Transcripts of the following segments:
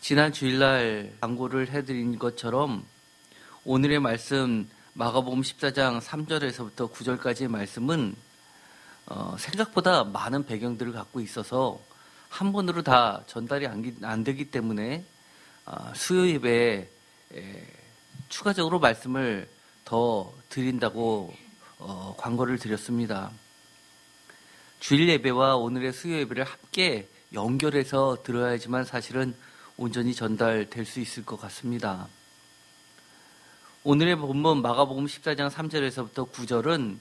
지난 주일날 광고를 해드린 것처럼 오늘의 말씀 마가복음 14장 3절에서부터 9절까지의 말씀은 생각보다 많은 배경들을 갖고 있어서 한 번으로 다 전달이 안 되기 때문에 수요 예배에 추가적으로 말씀을 더 드린다고 광고를 드렸습니다. 주일 예배와 오늘의 수요 예배를 함께 연결해서 들어야지만 사실은 온전히 전달될 수 있을 것 같습니다. 오늘의 본문 마가복음 14장 3절에서부터 9절은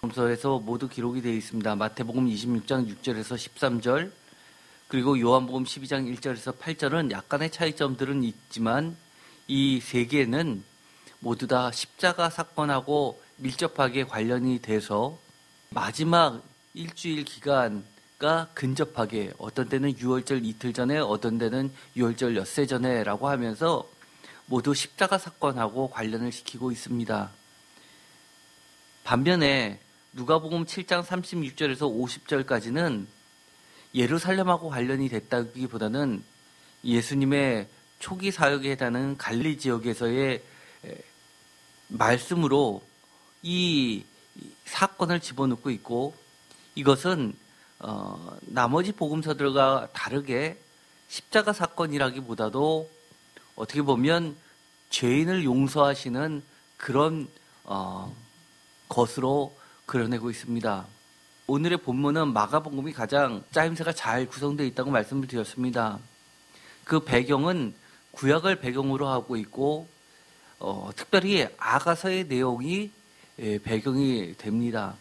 점서에서 모두 기록이 되어 있습니다. 마태복음 26장 6절에서 13절, 그리고 요한복음 12장 1절에서 8절은 약간의 차이점들은 있지만 이 세 개는 모두 다 십자가 사건하고 밀접하게 관련이 돼서 마지막 일주일 기간과 근접하게, 어떤 때는 6월절 이틀 전에, 어떤 때는 6월절 엿새 전에라고 하면서 모두 십자가 사건하고 관련을 시키고 있습니다. 반면에 누가복음 7장 36절에서 50절까지는 예루살렘하고 관련이 됐다기보다는 예수님의 초기 사역에 해당하는 갈릴리 지역에서의 말씀으로 이 사건을 집어넣고 있고, 이것은 나머지 복음서들과 다르게 십자가 사건이라기보다도 어떻게 보면 죄인을 용서하시는 그런 것으로 그려내고 있습니다. 오늘의 본문은 마가복음이 가장 짜임새가 잘 구성되어 있다고 말씀을 드렸습니다. 그 배경은 구약을 배경으로 하고 있고 특별히 아가서의 내용이 배경이 됩니다.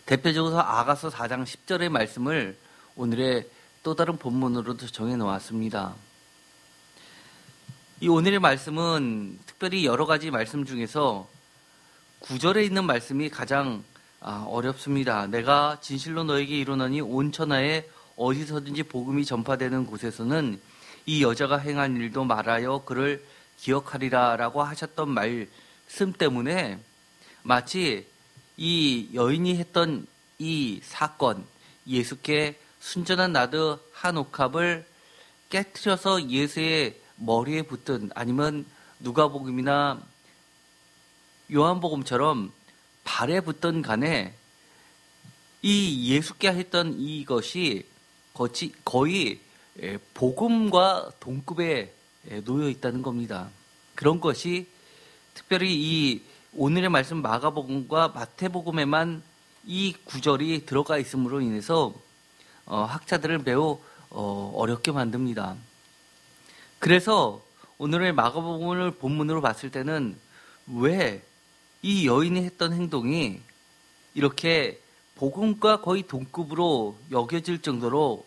대표적으로 아가서 4장 10절의 말씀을 오늘의 또 다른 본문으로도 정해놓았습니다. 이 오늘의 말씀은 특별히 여러 가지 말씀 중에서 9절에 있는 말씀이 가장 어렵습니다. 내가 진실로 너에게 이르노니 온 천하에 어디서든지 복음이 전파되는 곳에서는 이 여자가 행한 일도 말하여 그를 기억하리라 라고 하셨던 말씀 때문에 마치 이 여인이 했던 이 사건, 예수께 순전한 나드 한 옥합을 깨트려서 예수의 머리에 붙든, 아니면 누가복음이나 요한복음처럼 발에 붙든 간에 이 예수께 했던 이것이 거의 복음과 동급에 놓여 있다는 겁니다. 그런 것이 특별히 이 오늘의 말씀 마가복음과 마태복음에만 이 구절이 들어가 있음으로 인해서 학자들을 매우 어렵게 만듭니다. 그래서 오늘의 마가복음을 본문으로 봤을 때는 왜 이 여인이 했던 행동이 이렇게 복음과 거의 동급으로 여겨질 정도로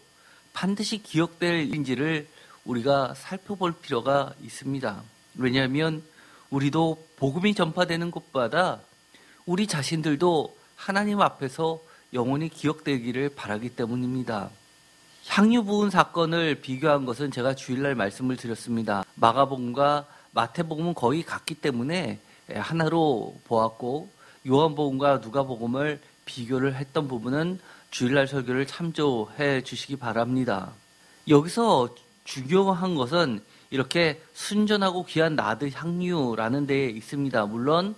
반드시 기억될 일인지를 우리가 살펴볼 필요가 있습니다. 왜냐하면 우리도 복음이 전파되는 것보다 우리 자신들도 하나님 앞에서 영원히 기억되기를 바라기 때문입니다. 향유 부은 사건을 비교한 것은 제가 주일날 말씀을 드렸습니다. 마가복음과 마태복음은 거의 같기 때문에 하나로 보았고, 요한복음과 누가복음을 비교를 했던 부분은 주일날 설교를 참조해 주시기 바랍니다. 여기서 중요한 것은 이렇게 순전하고 귀한 나드 향유라는 데에 있습니다. 물론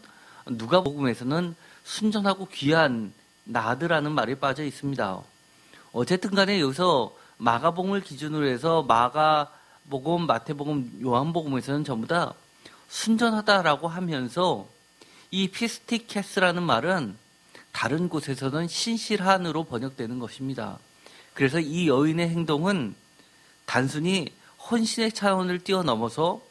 누가복음에서는 순전하고 귀한 나드라는 말이 빠져 있습니다. 어쨌든 간에 여기서 마가복음을 기준으로 해서 마가복음, 마태복음, 요한복음에서는 전부 다 순전하다라고 하면서 이 피스티케스라는 말은 다른 곳에서는 신실한으로 번역되는 것입니다. 그래서 이 여인의 행동은 단순히 헌신의 차원을 뛰어넘어서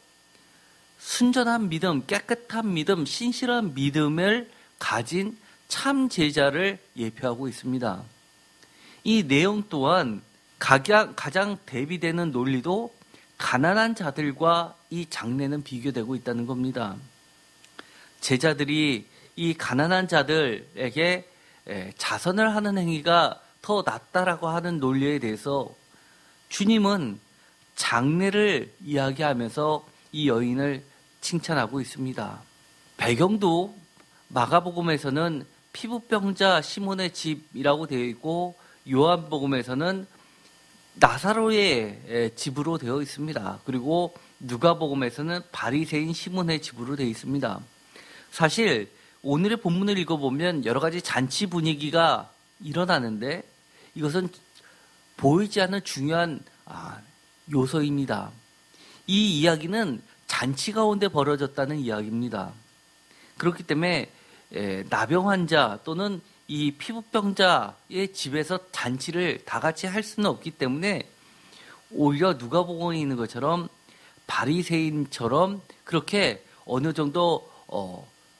순전한 믿음, 깨끗한 믿음, 신실한 믿음을 가진 참 제자를 예표하고 있습니다. 이 내용 또한 가장 대비되는 논리도 가난한 자들과 이 장례는 비교되고 있다는 겁니다. 제자들이 이 가난한 자들에게 자선을 하는 행위가 더 낫다라고 하는 논리에 대해서 주님은 장례를 이야기하면서 이 여인을 칭찬하고 있습니다. 배경도 마가복음에서는 피부병자 시몬의 집이라고 되어 있고, 요한복음에서는 나사로의 집으로 되어 있습니다. 그리고 누가복음에서는 바리새인 시몬의 집으로 되어 있습니다. 사실 오늘의 본문을 읽어보면 여러 가지 잔치 분위기가 일어나는데 이것은 보이지 않는 중요한 요소입니다. 이 이야기는 잔치 가운데 벌어졌다는 이야기입니다. 그렇기 때문에 나병 환자 또는 이 피부병자의 집에서 잔치를 다 같이 할 수는 없기 때문에 오히려 누가복음에 있는 것처럼 바리새인처럼 그렇게 어느 정도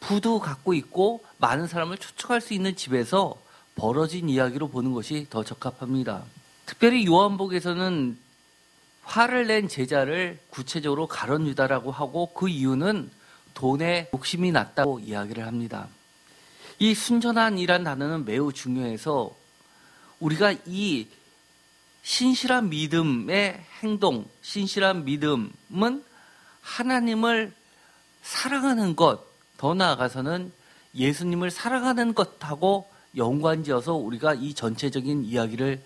부도 갖고 있고 많은 사람을 초청할 수 있는 집에서 벌어진 이야기로 보는 것이 더 적합합니다. 특별히 요한복음에서는 화를 낸 제자를 구체적으로 가룟 유다라고 하고 그 이유는 돈에 욕심이 났다고 이야기를 합니다. 이 순전한이란 단어는 매우 중요해서 우리가 이 신실한 믿음의 행동, 신실한 믿음은 하나님을 사랑하는 것, 더 나아가서는 예수님을 사랑하는 것하고 연관지어서 우리가 이 전체적인 이야기를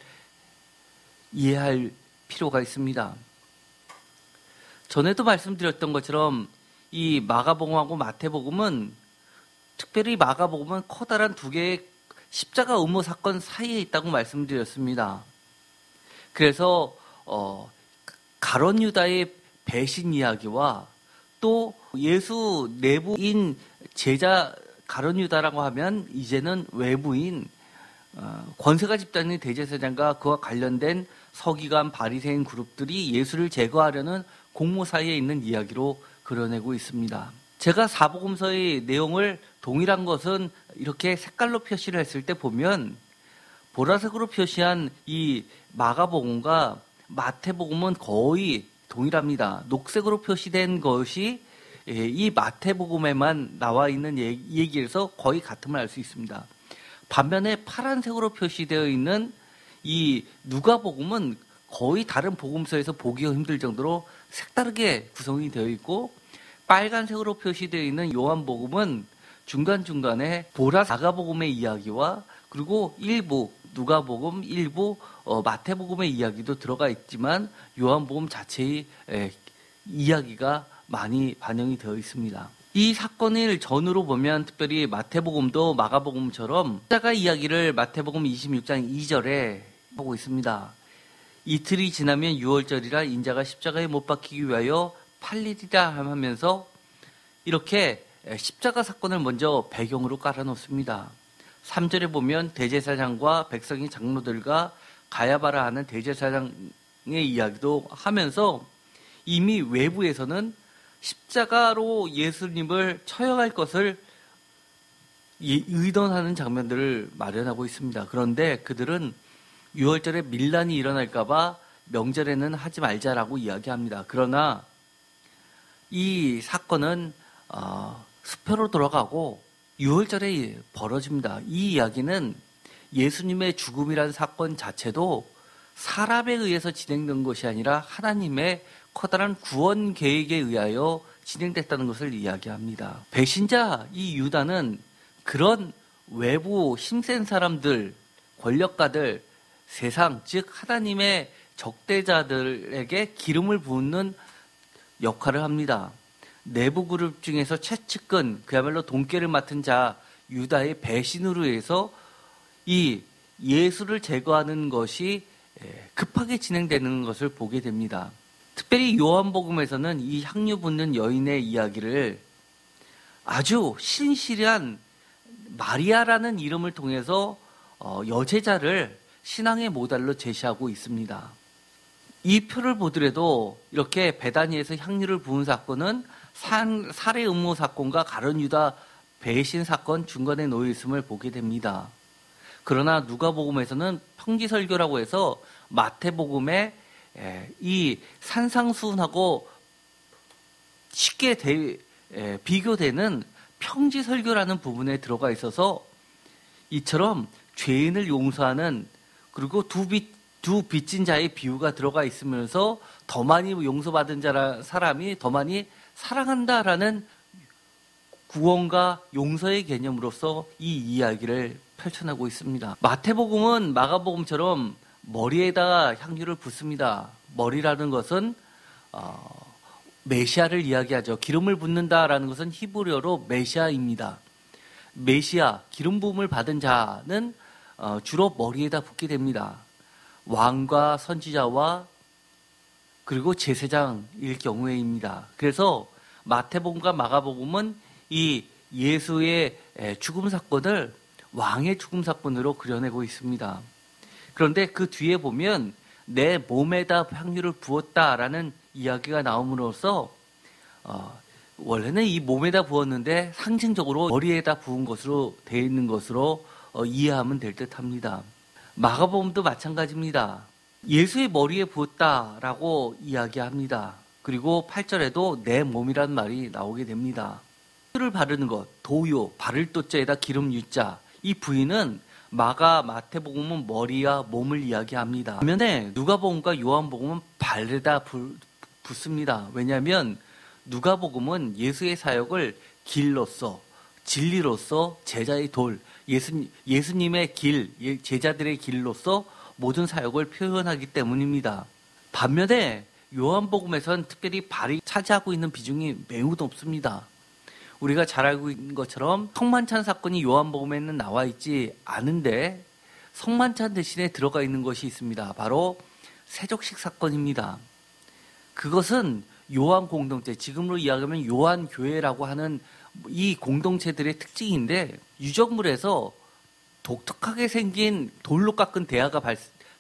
이해할 필요가 있습니다. 전에도 말씀드렸던 것처럼 이 마가복음하고 마태복음은 특별히 마가복음은 커다란 두 개의 십자가 의무 사건 사이에 있다고 말씀드렸습니다. 그래서 가룟 유다의 배신 이야기와 또 예수 내부인 제자 가룟 유다라고 하면 이제는 외부인 권세가 집단인 대제사장과 그와 관련된 서기관 바리새인 그룹들이 예수를 제거하려는 공모 사이에 있는 이야기로 그려내고 있습니다. 제가 사복음서의 내용을 동일한 것은 이렇게 색깔로 표시를 했을 때 보면 보라색으로 표시한 이 마가복음과 마태복음은 거의 동일합니다. 녹색으로 표시된 것이 이 마태복음에만 나와 있는 얘기에서 거의 같음을 알 수 있습니다. 반면에 파란색으로 표시되어 있는 이 누가복음은 거의 다른 복음서에서 보기가 힘들 정도로 색다르게 구성이 되어 있고 빨간색으로 표시되어 있는 요한복음은 중간중간에 마가복음의 이야기와 그리고 일부 누가복음, 일부 마태복음의 이야기도 들어가 있지만 요한복음 자체의 이야기가 많이 반영이 되어 있습니다. 이 사건을 전후로 보면 특별히 마태복음도 마가복음처럼 십자가 이야기를 마태복음 26장 2절에 하고 있습니다. 이틀이 지나면 유월절이라 인자가 십자가에 못 박히기 위하여 팔리리라 하면서 이렇게 십자가 사건을 먼저 배경으로 깔아놓습니다. 3절에 보면 대제사장과 백성의 장로들과 가야바라 하는 대제사장의 이야기도 하면서 이미 외부에서는 십자가로 예수님을 처형할 것을 의논하는 장면들을 마련하고 있습니다. 그런데 그들은 6월절에 밀란이 일어날까봐 명절에는 하지 말자라고 이야기합니다. 그러나 이 사건은 수표로 돌아가고 6월절에 벌어집니다. 이 이야기는 예수님의 죽음이라는 사건 자체도 사람에 의해서 진행된 것이 아니라 하나님의 커다란 구원 계획에 의하여 진행됐다는 것을 이야기합니다. 배신자 이 유다는 그런 외부 힘센 사람들, 권력가들, 세상, 즉 하나님의 적대자들에게 기름을 붓는 역할을 합니다. 내부 그룹 중에서 최측근, 그야말로 돈깨를 맡은 자 유다의 배신으로 해서 이 예수를 제거하는 것이 급하게 진행되는 것을 보게 됩니다. 특별히 요한복음에서는 이 향유 붓는 여인의 이야기를 아주 신실한 마리아라는 이름을 통해서 여제자를 신앙의 모델로 제시하고 있습니다. 이 표를 보더라도 이렇게 베다니에서 향유를 부은 사건은 살해 음모 사건과 가룟 유다 배신 사건 중간에 놓여 있음을 보게 됩니다. 그러나 누가복음에서는 평지설교라고 해서 마태복음의 이 산상수훈하고 쉽게 비교되는 평지설교라는 부분에 들어가 있어서 이처럼 죄인을 용서하는 그리고 두 빚진 자의 비유가 들어가 있으면서 더 많이 용서받은 사람이 더 많이 사랑한다라는 구원과 용서의 개념으로서 이 이야기를 펼쳐나고 있습니다. 마태복음은 마가복음처럼 머리에다가 향유를 붓습니다. 머리라는 것은 메시아를 이야기하죠. 기름을 붓는다라는 것은 히브리어로 메시아입니다. 메시아, 기름 부음을 받은 자는 주로 머리에다 붓게 됩니다. 왕과 선지자와 그리고 제사장일 경우에입니다. 그래서 마태복음과 마가복음은 이 예수의 죽음 사건을 왕의 죽음 사건으로 그려내고 있습니다. 그런데 그 뒤에 보면 내 몸에다 향유를 부었다라는 이야기가 나옴으로써 원래는 이 몸에다 부었는데 상징적으로 머리에다 부은 것으로 되어 있는 것으로 이해하면 될 듯합니다. 마가복음도 마찬가지입니다. 예수의 머리에 부었다라고 이야기합니다. 그리고 8절에도 내 몸이란 말이 나오게 됩니다. 를 바르는 것, 도요, 바를 도자에다 기름 유자, 이 부위는 마태복음은 머리와 몸을 이야기합니다. 반면에 누가복음과 요한복음은 발에다 붓습니다. 왜냐하면 누가복음은 예수의 사역을 길로서, 진리로서, 제자의 돌, 예수님의 길, 제자들의 길로서 모든 사역을 표현하기 때문입니다. 반면에 요한복음에서는 특별히 발이 차지하고 있는 비중이 매우 높습니다. 우리가 잘 알고 있는 것처럼 성만찬 사건이 요한복음에는 나와 있지 않은데 성만찬 대신에 들어가 있는 것이 있습니다. 바로 세족식 사건입니다. 그것은 요한 공동체, 지금으로 이야기하면 요한 교회라고 하는 이 공동체들의 특징인데 유적물에서 독특하게 생긴 돌로 깎은 대야가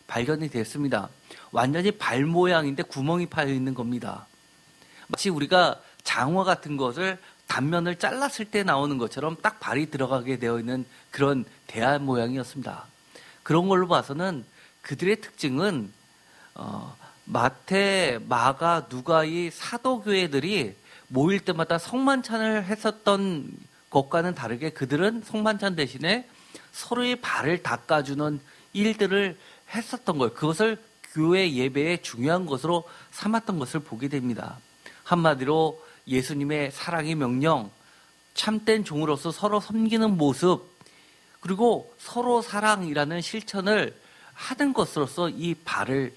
발견이 됐습니다. 완전히 발 모양인데 구멍이 파여 있는 겁니다. 마치 우리가 장화 같은 것을 단면을 잘랐을 때 나오는 것처럼 딱 발이 들어가게 되어 있는 그런 대야 모양이었습니다. 그런 걸로 봐서는 그들의 특징은 마태, 마가, 누가의 사도교회들이 모일 때마다 성만찬을 했었던 것과는 다르게 그들은 성만찬 대신에 서로의 발을 닦아주는 일들을 했었던 거예요. 그것을 교회 예배의 중요한 것으로 삼았던 것을 보게 됩니다. 한마디로 예수님의 사랑의 명령, 참된 종으로서 서로 섬기는 모습, 그리고 서로 사랑이라는 실천을 하는 것으로서 이 발을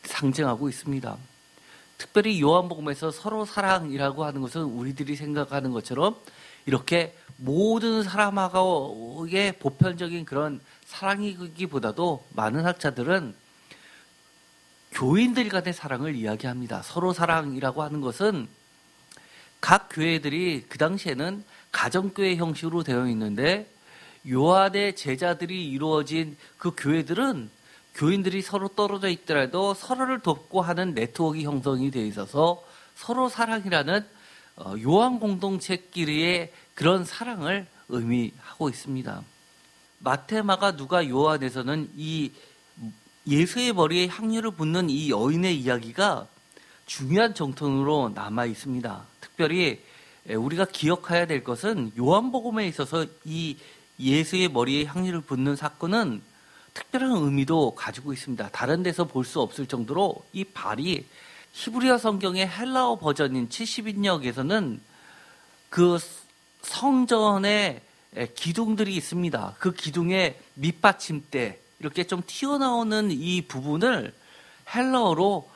상징하고 있습니다. 특별히 요한복음에서 서로 사랑이라고 하는 것은 우리들이 생각하는 것처럼 이렇게 모든 사람하고의 보편적인 그런 사랑이기보다도 많은 학자들은 교인들 간의 사랑을 이야기합니다. 서로 사랑이라고 하는 것은 각 교회들이 그 당시에는 가정교회 형식으로 되어 있는데 요한의 제자들이 이루어진 그 교회들은 교인들이 서로 떨어져 있더라도 서로를 돕고 하는 네트워크 형성이 되어 있어서 서로 사랑이라는 요한 공동체끼리의 그런 사랑을 의미하고 있습니다. 마태, 마가, 누가, 요한에서는 이 예수의 머리에 향유를 붓는 이 여인의 이야기가 중요한 정통으로 남아 있습니다. 특별히 우리가 기억해야 될 것은 요한복음에 있어서 이 예수의 머리에 향유를 붓는 사건은 특별한 의미도 가지고 있습니다. 다른 데서 볼 수 없을 정도로 이 발이 히브리어 성경의 헬라어 버전인 70인역에서는 그 성전에 기둥들이 있습니다. 그 기둥의 밑받침대 이렇게 좀 튀어나오는 이 부분을 헬라어로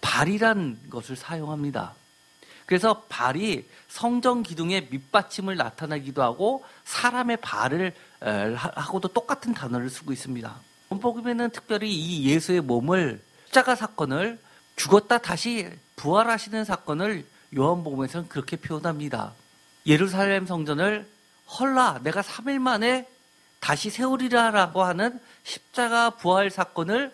발이란 것을 사용합니다. 그래서 발이 성전 기둥의 밑받침을 나타내기도 하고 사람의 발을 하고도 똑같은 단어를 쓰고 있습니다. 요한복음에는 특별히 이 예수의 몸을 십자가 사건을 죽었다 다시 부활하시는 사건을 요한복음에서는 그렇게 표현합니다. 예루살렘 성전을 헐라 내가 3일 만에 다시 세우리라 라고 하는 십자가 부활 사건을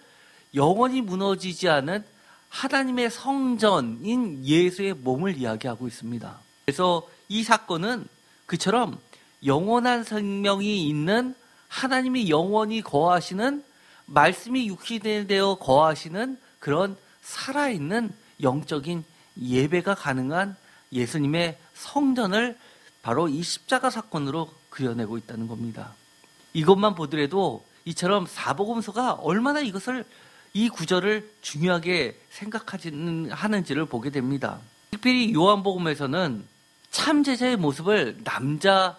영원히 무너지지 않은 하나님의 성전인 예수의 몸을 이야기하고 있습니다. 그래서 이 사건은 그처럼 영원한 생명이 있는 하나님이 영원히 거하시는 말씀이 육신이 되어 거하시는 그런 살아있는 영적인 예배가 가능한 예수님의 성전을 바로 이 십자가 사건으로 그려내고 있다는 겁니다. 이것만 보더라도 이처럼 사복음서가 얼마나 이 구절을 중요하게 생각하는지를 보게 됩니다. 특별히 요한복음에서는 참제자의 모습을 남자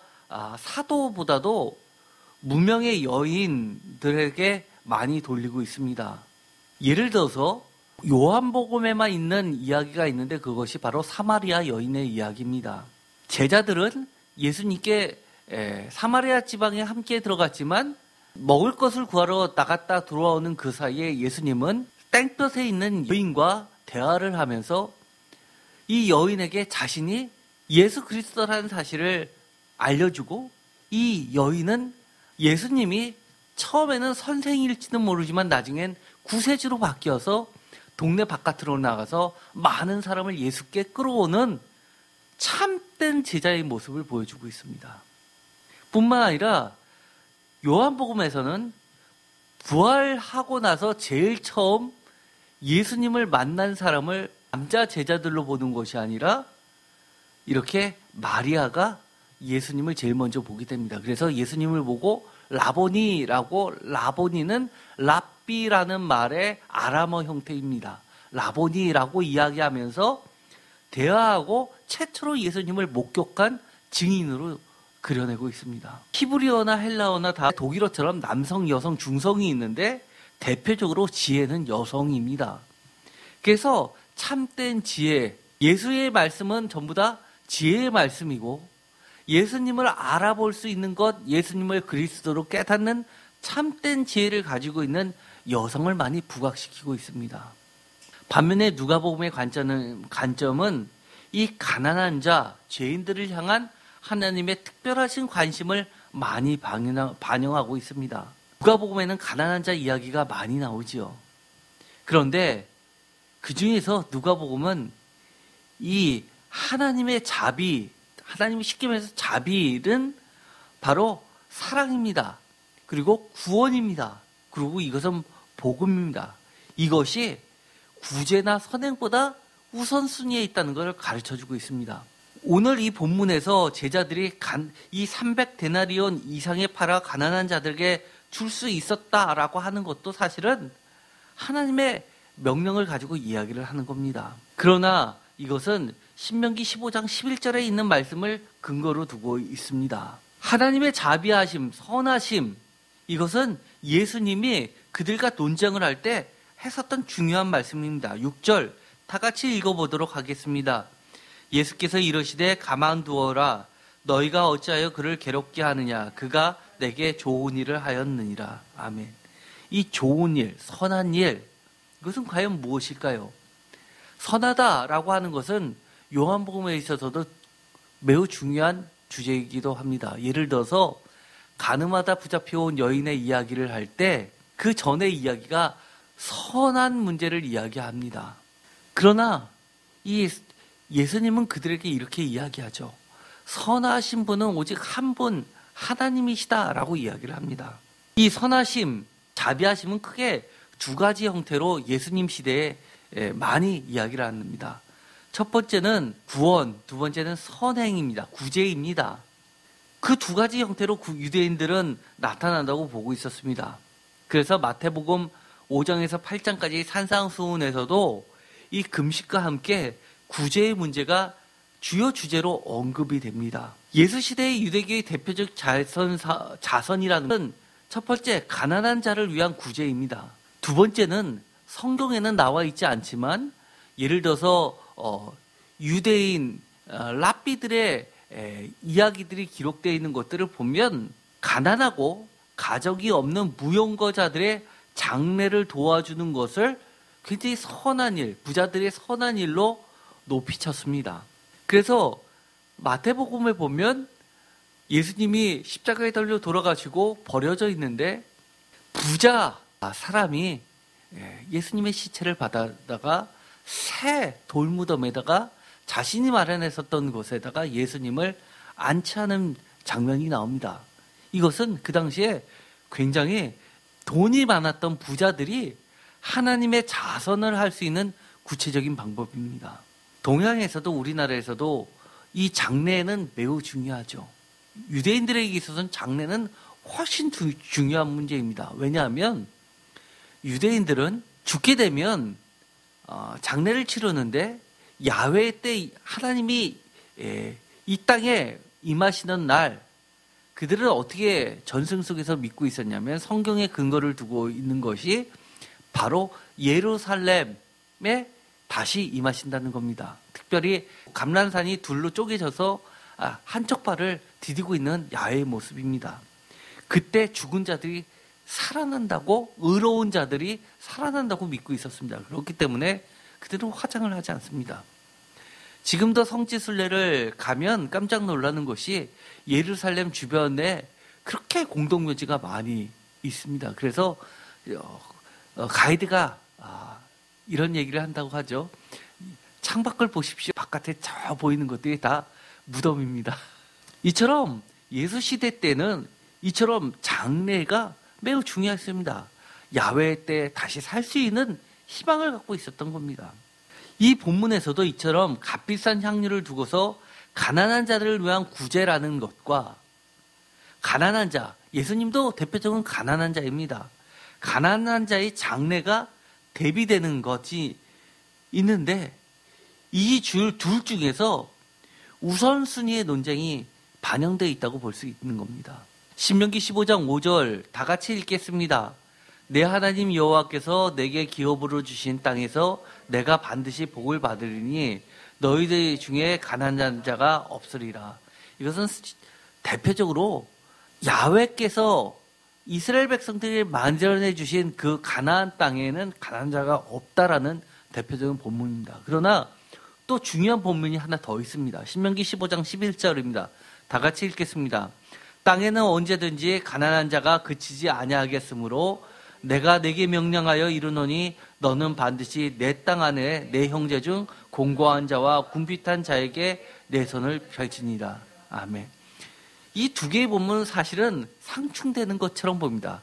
사도보다도 무명의 여인들에게 많이 돌리고 있습니다. 예를 들어서 요한복음에만 있는 이야기가 있는데 그것이 바로 사마리아 여인의 이야기입니다. 제자들은 예수님께 사마리아 지방에 함께 들어갔지만 먹을 것을 구하러 나갔다 들어오는 그 사이에 예수님은 땡볕에 있는 여인과 대화를 하면서 이 여인에게 자신이 예수 그리스도라는 사실을 알려주고, 이 여인은 예수님이 처음에는 선생일지는 모르지만 나중엔 구세주로 바뀌어서 동네 바깥으로 나가서 많은 사람을 예수께 끌어오는 참된 제자의 모습을 보여주고 있습니다. 뿐만 아니라 요한복음에서는 부활하고 나서 제일 처음 예수님을 만난 사람을 남자 제자들로 보는 것이 아니라 이렇게 마리아가 예수님을 제일 먼저 보게 됩니다. 그래서 예수님을 보고 라보니라고, 라보니는 랍비라는 말의 아람어 형태입니다. 라보니라고 이야기하면서 대화하고 최초로 예수님을 목격한 증인으로 그려내고 있습니다. 히브리어나 헬라어나 다 독일어처럼 남성, 여성, 중성이 있는데 대표적으로 지혜는 여성입니다. 그래서 참된 지혜, 예수의 말씀은 전부 다 지혜의 말씀이고, 예수님을 알아볼 수 있는 것, 예수님을 그리스도로 깨닫는 참된 지혜를 가지고 있는 여성을 많이 부각시키고 있습니다. 반면에 누가복음의 관점은 이 가난한 자, 죄인들을 향한 하나님의 특별하신 관심을 많이 반영하고 있습니다. 누가복음에는 가난한 자 이야기가 많이 나오지요. 그런데 그 중에서 누가복음은 이 하나님의 자비, 하나님이 쉽게 말해서 자비는 바로 사랑입니다. 그리고 구원입니다. 그리고 이것은 복음입니다. 이것이 구제나 선행보다 우선순위에 있다는 것을 가르쳐주고 있습니다. 오늘 이 본문에서 제자들이 이 300데나리온 이상의 팔아 가난한 자들에게 줄 수 있었다라고 하는 것도 사실은 하나님의 명령을 가지고 이야기를 하는 겁니다. 그러나 이것은 신명기 15장 11절에 있는 말씀을 근거로 두고 있습니다. 하나님의 자비하심, 선하심, 이것은 예수님이 그들과 논쟁을 할 때 했었던 중요한 말씀입니다. 6절 다 같이 읽어보도록 하겠습니다. 예수께서 이르시되 가만두어라. 너희가 어찌하여 그를 괴롭게 하느냐. 그가 내게 좋은 일을 하였느니라. 아멘. 이 좋은 일, 선한 일, 이것은 과연 무엇일까요? 선하다라고 하는 것은 요한복음에 있어서도 매우 중요한 주제이기도 합니다. 예를 들어서 가늠하다 붙잡혀온 여인의 이야기를 할 때 그 전의 이야기가 선한 문제를 이야기합니다. 그러나 이 예수님은 그들에게 이렇게 이야기하죠. 선하신 분은 오직 한 분, 하나님이시다라고 이야기를 합니다. 이 선하심, 자비하심은 크게 두 가지 형태로 예수님 시대에 많이 이야기를 합니다. 첫 번째는 구원, 두 번째는 선행입니다. 구제입니다. 그 두 가지 형태로 유대인들은 나타난다고 보고 있었습니다. 그래서 마태복음 5장에서 8장까지 산상수훈에서도 이 금식과 함께 구제의 문제가 주요 주제로 언급이 됩니다. 예수 시대의 유대교의 대표적 자선이라는 것은 첫 번째, 가난한 자를 위한 구제입니다. 두 번째는 성경에는 나와 있지 않지만 예를 들어서 유대인 랍비들의 이야기들이 기록되어 있는 것들을 보면 가난하고 가족이 없는 무용거자들의 장례를 도와주는 것을 굉장히 선한 일, 부자들의 선한 일로 높이 쳤습니다. 그래서 마태복음을 보면 예수님이 십자가에 달려 돌아가시고 버려져 있는데 부자 사람이 예수님의 시체를 받아다가 새 돌무덤에다가 자신이 마련했었던 곳에다가 예수님을 안치하는 장면이 나옵니다. 이것은 그 당시에 굉장히 돈이 많았던 부자들이 하나님의 자선을 할 수 있는 구체적인 방법입니다. 동양에서도 우리나라에서도 이 장례는 매우 중요하죠. 유대인들에게 있어서는 장례는 훨씬 중요한 문제입니다. 왜냐하면 유대인들은 죽게 되면 장례를 치르는데 야훼 때 하나님이 이 땅에 임하시는 날 그들은 어떻게 전승 속에서 믿고 있었냐면 성경에 근거를 두고 있는 것이 바로 예루살렘에 다시 임하신다는 겁니다. 특별히 감람산이 둘로 쪼개져서 한쪽 발을 디디고 있는 야훼의 모습입니다. 그때 죽은 자들이 살아난다고, 의로운 자들이 살아난다고 믿고 있었습니다. 그렇기 때문에 그들은 화장을 하지 않습니다. 지금도 성지순례를 가면 깜짝 놀라는 것이 예루살렘 주변에 그렇게 공동묘지가 많이 있습니다. 그래서 가이드가 이런 얘기를 한다고 하죠. 창밖을 보십시오. 바깥에 저 보이는 것들이 다 무덤입니다. 이처럼 예수 시대 때는 이처럼 장례가 매우 중요했습니다. 야훼 때 다시 살 수 있는 희망을 갖고 있었던 겁니다. 이 본문에서도 이처럼 값비싼 향유를 두고서 가난한 자들을 위한 구제라는 것과 가난한 자, 예수님도 대표적인 가난한 자입니다. 가난한 자의 장례가 대비되는 것이 있는데 이 둘 중에서 우선순위의 논쟁이 반영되어 있다고 볼 수 있는 겁니다. 신명기 15장 5절 다 같이 읽겠습니다. 내 하나님 여호와께서 내게 기업으로 주신 땅에서 내가 반드시 복을 받으리니 너희들 중에 가난한 자가 없으리라. 이것은 대표적으로 야훼께서 이스라엘 백성들이 만들어내 주신 그 가나안 땅에는 가난한 자가 없다라는 대표적인 본문입니다. 그러나 또 중요한 본문이 하나 더 있습니다. 신명기 15장 11절입니다. 다 같이 읽겠습니다. 땅에는 언제든지 가난한 자가 그치지 아니하겠으므로 내가 내게 명령하여 이르노니 너는 반드시 내 땅 안에 내 형제 중 공고한 자와 궁핍한 자에게 내 손을 펼치니라. 아멘. 이 두 개의 본문은 사실은 상충되는 것처럼 보입니다.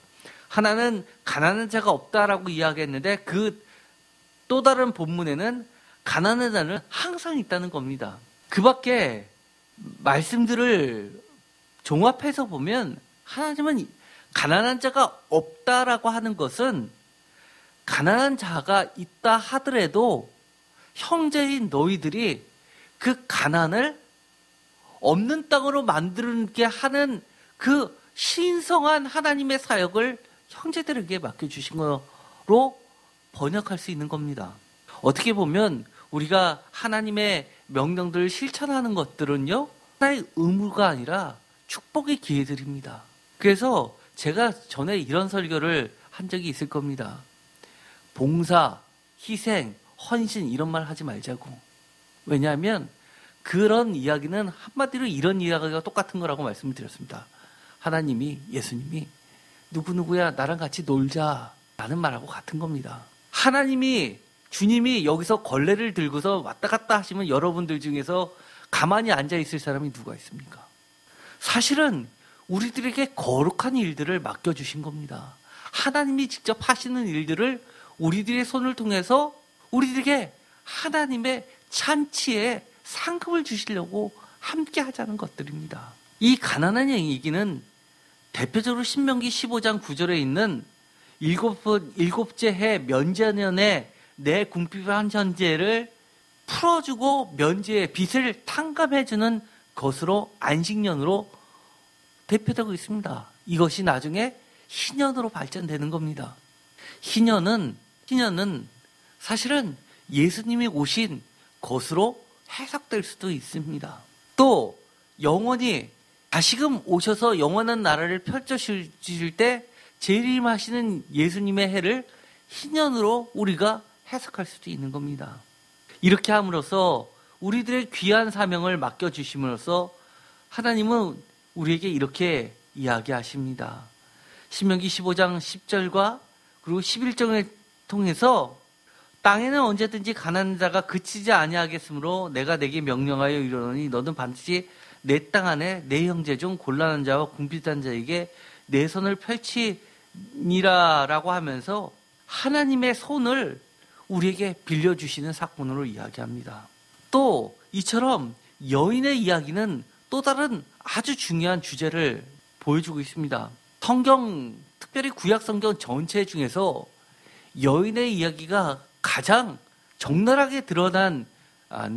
하나는 가난한 자가 없다라고 이야기했는데 그 또 다른 본문에는 가난한 자는 항상 있다는 겁니다. 그 밖에 말씀들을 종합해서 보면 하나님은 가난한 자가 없다라고 하는 것은 가난한 자가 있다 하더라도 형제인 너희들이 그 가난을 없는 땅으로 만들게 하는 그 신성한 하나님의 사역을 형제들에게 맡겨주신 거로 번역할 수 있는 겁니다. 어떻게 보면 우리가 하나님의 명령들을 실천하는 것들은요, 하나의 의무가 아니라 축복의 기회들입니다. 그래서 제가 전에 이런 설교를 한 적이 있을 겁니다. 봉사, 희생, 헌신 이런 말 하지 말자고. 왜냐하면 그런 이야기는 한마디로 이런 이야기가 똑같은 거라고 말씀을 드렸습니다. 하나님이, 예수님이 누구누구야 나랑 같이 놀자라는 말하고 같은 겁니다. 하나님이, 주님이 여기서 걸레를 들고서 왔다 갔다 하시면 여러분들 중에서 가만히 앉아있을 사람이 누가 있습니까? 사실은 우리들에게 거룩한 일들을 맡겨주신 겁니다. 하나님이 직접 하시는 일들을 우리들의 손을 통해서 우리들에게 하나님의 찬치에 상급을 주시려고 함께 하자는 것들입니다. 이 가난한 얘기는 대표적으로 신명기 15장 9절에 있는 일곱째 해 면제년에 내 궁핍한 현재를 풀어주고 면제의 빚을 탕감해주는 것으로 안식년으로 대표되고 있습니다. 이것이 나중에 희년으로 발전되는 겁니다. 희년은 사실은 예수님이 오신 것으로 해석될 수도 있습니다. 또 영원히 다시금 오셔서 영원한 나라를 펼쳐주실 때 재림하시는 예수님의 해를 희년으로 우리가 해석할 수도 있는 겁니다. 이렇게 함으로써 우리들의 귀한 사명을 맡겨주심으로써 하나님은 우리에게 이렇게 이야기하십니다. 신명기 15장 10절과 그리고 11절을 통해서 땅에는 언제든지 가난한 자가 그치지 아니하겠으므로 내가 내게 명령하여 이르노니 너는 반드시 내 땅 안에 내 형제 중 곤란한 자와 궁핍한 자에게 내 손을 펼치니라라고 하면서 하나님의 손을 우리에게 빌려주시는 사건으로 이야기합니다. 또 이처럼 여인의 이야기는 또 다른 아주 중요한 주제를 보여주고 있습니다. 성경, 특별히 구약 성경 전체 중에서 여인의 이야기가 가장 적나라하게 드러난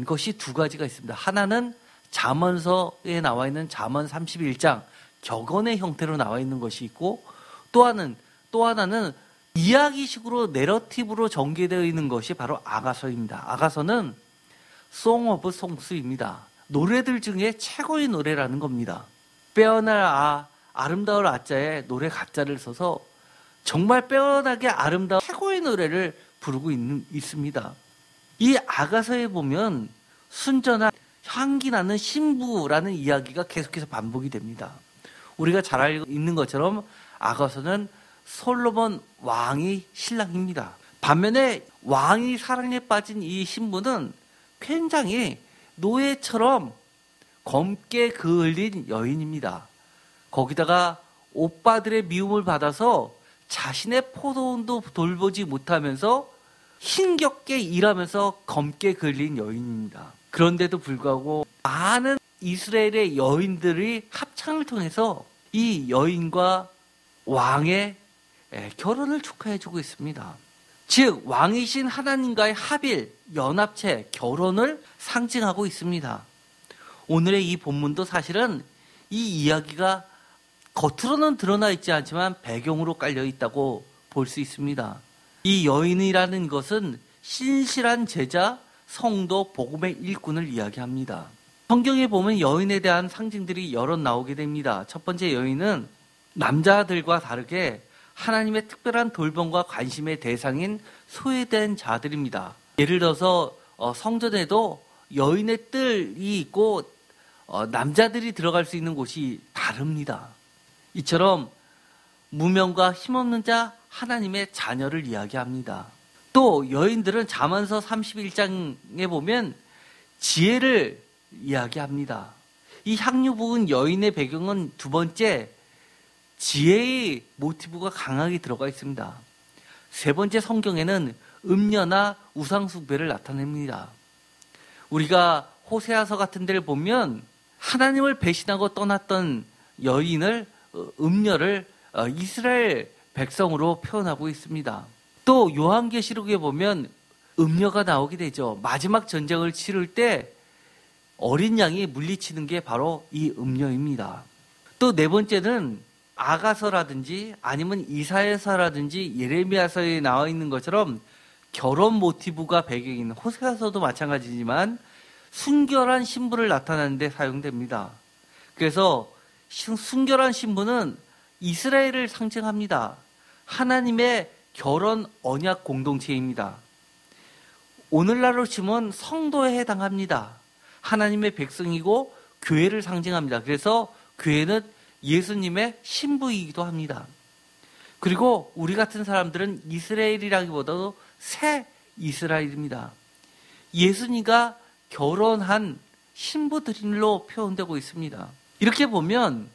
것이 두 가지가 있습니다. 하나는 잠언서에 나와 있는 잠언 31장 격언의 형태로 나와 있는 것이 있고, 또 하나는 이야기식으로 내러티브로 전개되어 있는 것이 바로 아가서입니다. 아가서는 Song of Songs입니다. 노래들 중에 최고의 노래라는 겁니다. 빼어날 아름다울 아자에 노래 가자를 써서 정말 빼어나게 아름다운 최고의 노래를 부르고 있습니다. 이 아가서에 보면 순전한 향기 나는 신부라는 이야기가 계속해서 반복이 됩니다. 우리가 잘 알고 있는 것처럼 아가서는 솔로몬 왕이 신랑입니다. 반면에 왕이 사랑에 빠진 이 신부는 굉장히 노예처럼 검게 그을린 여인입니다. 거기다가 오빠들의 미움을 받아서 자신의 포도원도 돌보지 못하면서 힘겹게 일하면서 검게 그을린 여인입니다. 그런데도 불구하고 많은 이스라엘의 여인들이 합창을 통해서 이 여인과 왕의 결혼을 축하해주고 있습니다. 즉 왕이신 하나님과의 합일, 연합체, 결혼을 상징하고 있습니다. 오늘의 이 본문도 사실은 이 이야기가 겉으로는 드러나 있지 않지만 배경으로 깔려 있다고 볼 수 있습니다. 이 여인이라는 것은 신실한 제자, 성도, 복음의 일꾼을 이야기합니다. 성경에 보면 여인에 대한 상징들이 여러 나오게 됩니다. 첫 번째 여인은 남자들과 다르게 하나님의 특별한 돌봄과 관심의 대상인 소외된 자들입니다. 예를 들어서 성전에도 여인의 뜰이 있고 남자들이 들어갈 수 있는 곳이 다릅니다. 이처럼 무명과 힘없는 자, 하나님의 자녀를 이야기합니다. 또 여인들은 잠언서 31장에 보면 지혜를 이야기합니다. 이 향유 부은 여인의 배경은 두 번째, 지혜의 모티브가 강하게 들어가 있습니다. 세 번째, 성경에는 음녀나 우상숭배를 나타냅니다. 우리가 호세아서 같은 데를 보면 하나님을 배신하고 떠났던 여인을, 음녀를 이스라엘 백성으로 표현하고 있습니다. 또 요한계시록에 보면 음녀가 나오게 되죠. 마지막 전쟁을 치를 때 어린 양이 물리치는 게 바로 이 음녀입니다. 또 네 번째는 아가서라든지 아니면 이사야서라든지 예레미야서에 나와 있는 것처럼 결혼 모티브가 배경인 호세아서도 마찬가지지만 순결한 신부를 나타내는 데 사용됩니다. 그래서 순결한 신부는 이스라엘을 상징합니다. 하나님의 결혼 언약 공동체입니다. 오늘날로 치면 성도에 해당합니다. 하나님의 백성이고 교회를 상징합니다. 그래서 교회는 예수님의 신부이기도 합니다. 그리고 우리 같은 사람들은 이스라엘이라기보다도 새 이스라엘입니다. 예수님과 결혼한 신부들로 표현되고 있습니다. 이렇게 보면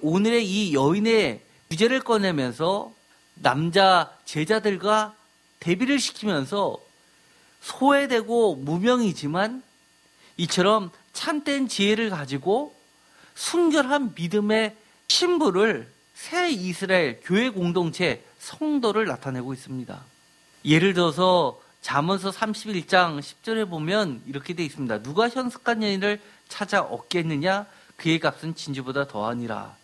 오늘의 이 여인의 주제를 꺼내면서 남자 제자들과 대비를 시키면서 소외되고 무명이지만 이처럼 참된 지혜를 가지고 순결한 믿음의 신부를 새 이스라엘 교회 공동체 성도를 나타내고 있습니다. 예를 들어서 잠언서 31장 10절에 보면 이렇게 되어 있습니다. 누가 현숙한 여인을 찾아 얻겠느냐? 그의 값은 진주보다 더하니라.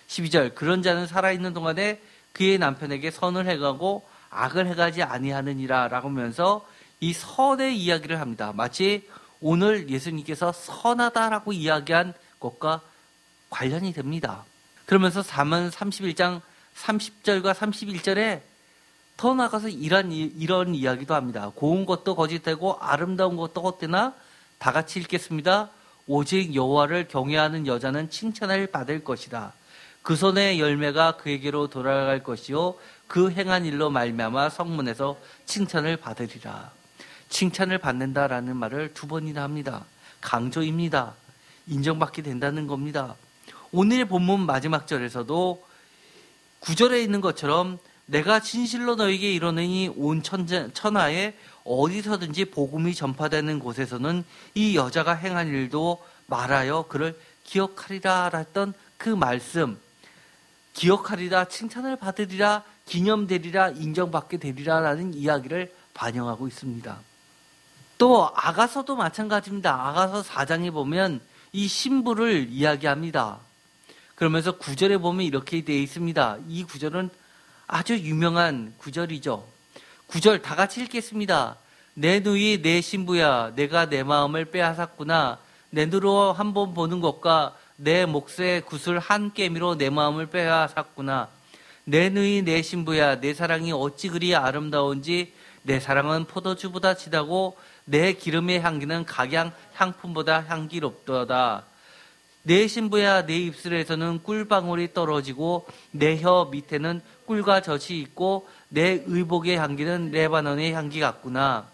12절 그런 자는 살아있는 동안에 그의 남편에게 선을 행하고 악을 행하지 아니하느니라 라고 하면서 이 선의 이야기를 합니다. 마치 오늘 예수님께서 선하다라고 이야기한 것과 관련이 됩니다. 그러면서 잠언 31장 30절과 31절에 더 나아가서 이런 이야기도 합니다. 고운 것도 거짓되고 아름다운 것도 헛되나 다 같이 읽겠습니다. 오직 여호와를 경외하는 여자는 칭찬을 받을 것이다. 그 손의 열매가 그에게로 돌아갈 것이요 그 행한 일로 말미암아 성문에서 칭찬을 받으리라. 칭찬을 받는다라는 말을 두 번이나 합니다. 강조입니다. 인정받게 된다는 겁니다. 오늘의 본문 마지막 절에서도 9절에 있는 것처럼 내가 진실로 너에게 이르노니 온 천하에 어디서든지 복음이 전파되는 곳에서는 이 여자가 행한 일도 말하여 그를 기억하리라 했던 그 말씀, 기억하리라, 칭찬을 받으리라, 기념되리라, 인정받게 되리라 라는 이야기를 반영하고 있습니다. 또 아가서도 마찬가지입니다. 아가서 4장에 보면 이 신부를 이야기합니다. 그러면서 구절에 보면 이렇게 되어 있습니다. 이 구절은 아주 유명한 구절이죠. 구절 다 같이 읽겠습니다. 내 누이 내 신부야 내가 내 마음을 빼앗았구나. 내 눈으로 한번 보는 것과 내 몫의 구슬 한 깨미로 내 마음을 빼앗았구나. 내 누이 내 신부야 내 사랑이 어찌 그리 아름다운지 내 사랑은 포도주보다 진하고 내 기름의 향기는 각양 향품보다 향기롭도다. 내 신부야 내 입술에서는 꿀방울이 떨어지고 내 혀 밑에는 꿀과 젖이 있고 내 의복의 향기는 레바논의 향기 같구나.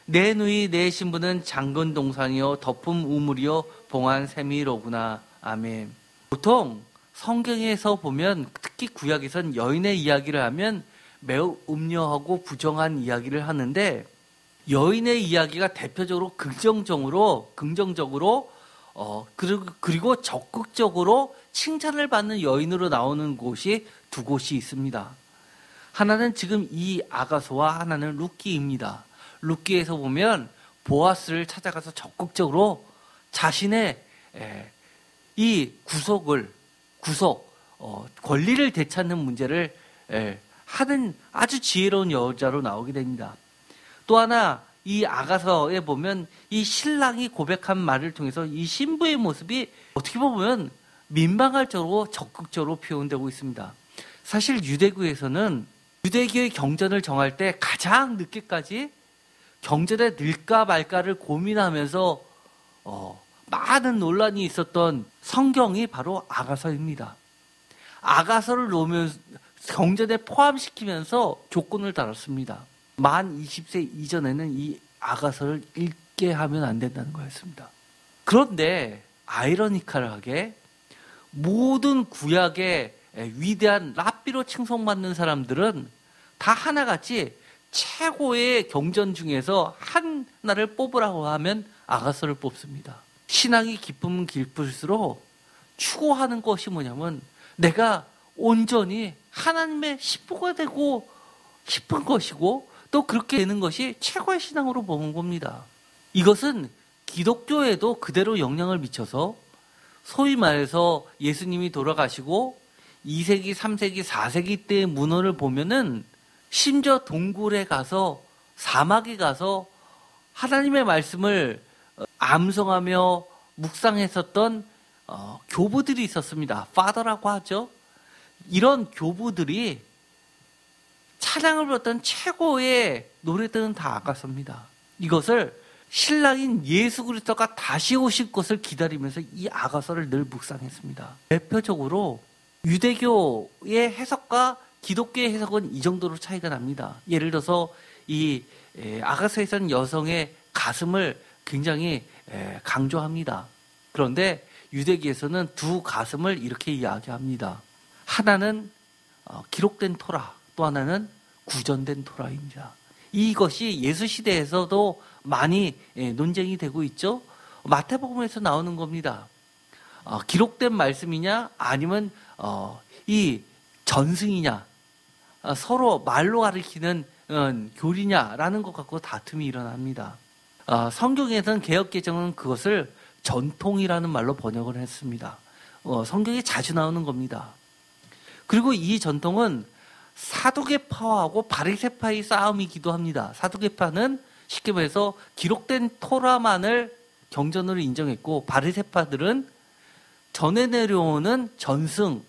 내 누이 내 신부는 장근 동산이요 덮음 우물이요 봉한 샘이로구나. 아멘. 보통 성경에서 보면 특히 구약에선 여인의 이야기를 하면 매우 음녀하고 부정한 이야기를 하는데 여인의 이야기가 대표적으로 긍정적으로 그리고 적극적으로 칭찬을 받는 여인으로 나오는 곳이 두 곳이 있습니다. 하나는 지금 이 아가서와 하나는 룻기입니다. 룻기에서 보면 보아스를 찾아가서 적극적으로 자신의 이 권리를 되찾는 문제를 하는 아주 지혜로운 여자로 나오게 됩니다. 또 하나 이 아가서에 보면 이 신랑이 고백한 말을 통해서 이 신부의 모습이 어떻게 보면 민망할 정도로 적극적으로 표현되고 있습니다. 사실 유대교에서는 유대교의 경전을 정할 때 가장 늦게까지 경전에 넣을까 말까를 고민하면서 많은 논란이 있었던 성경이 바로 아가서입니다. 아가서를 놓으면 경전에 포함시키면서 조건을 달았습니다. 만 20세 이전에는 이 아가서를 읽게 하면 안 된다는 거였습니다. 그런데 아이러니컬하게 모든 구약의 위대한 랍비로 칭송받는 사람들은 다 하나같이 최고의 경전 중에서 하나를 뽑으라고 하면 아가서를 뽑습니다. 신앙이 깊으면 깊을수록 추구하는 것이 뭐냐면 내가 온전히 하나님의 신부가 되고 싶은 것이고 또 그렇게 되는 것이 최고의 신앙으로 보는 겁니다. 이것은 기독교에도 그대로 영향을 미쳐서 소위 말해서 예수님이 돌아가시고 2세기, 3세기, 4세기 때의 문헌을 보면은 심지어 동굴에 가서 사막에 가서 하나님의 말씀을 암송하며 묵상했었던 교부들이 있었습니다. 파더라고 하죠. 이런 교부들이 찬양을 불렀던 최고의 노래들은 다 아가서입니다. 이것을 신랑인 예수 그리스도가 다시 오실 것을 기다리면서 이 아가서를 늘 묵상했습니다. 대표적으로 유대교의 해석과 기독교의 해석은 이 정도로 차이가 납니다. 예를 들어서 이 아가서에서는 여성의 가슴을 굉장히 강조합니다. 그런데 유대교에서는 두 가슴을 이렇게 이야기합니다. 하나는 기록된 토라, 또 하나는 구전된 토라입니다. 이것이 예수 시대에서도 많이 논쟁이 되고 있죠. 마태복음에서 나오는 겁니다. 기록된 말씀이냐 아니면 이 전승이냐 서로 말로 가리키는 교리냐라는 것 갖고 다툼이 일어납니다. 성경에서는 개역개정은 그것을 전통이라는 말로 번역을 했습니다. 성경에 자주 나오는 겁니다. 그리고 이 전통은 사두개파하고 바리새파의 싸움이기도 합니다. 사두개파는 쉽게 말해서 기록된 토라만을 경전으로 인정했고 바리새파들은 전해 내려오는 전승,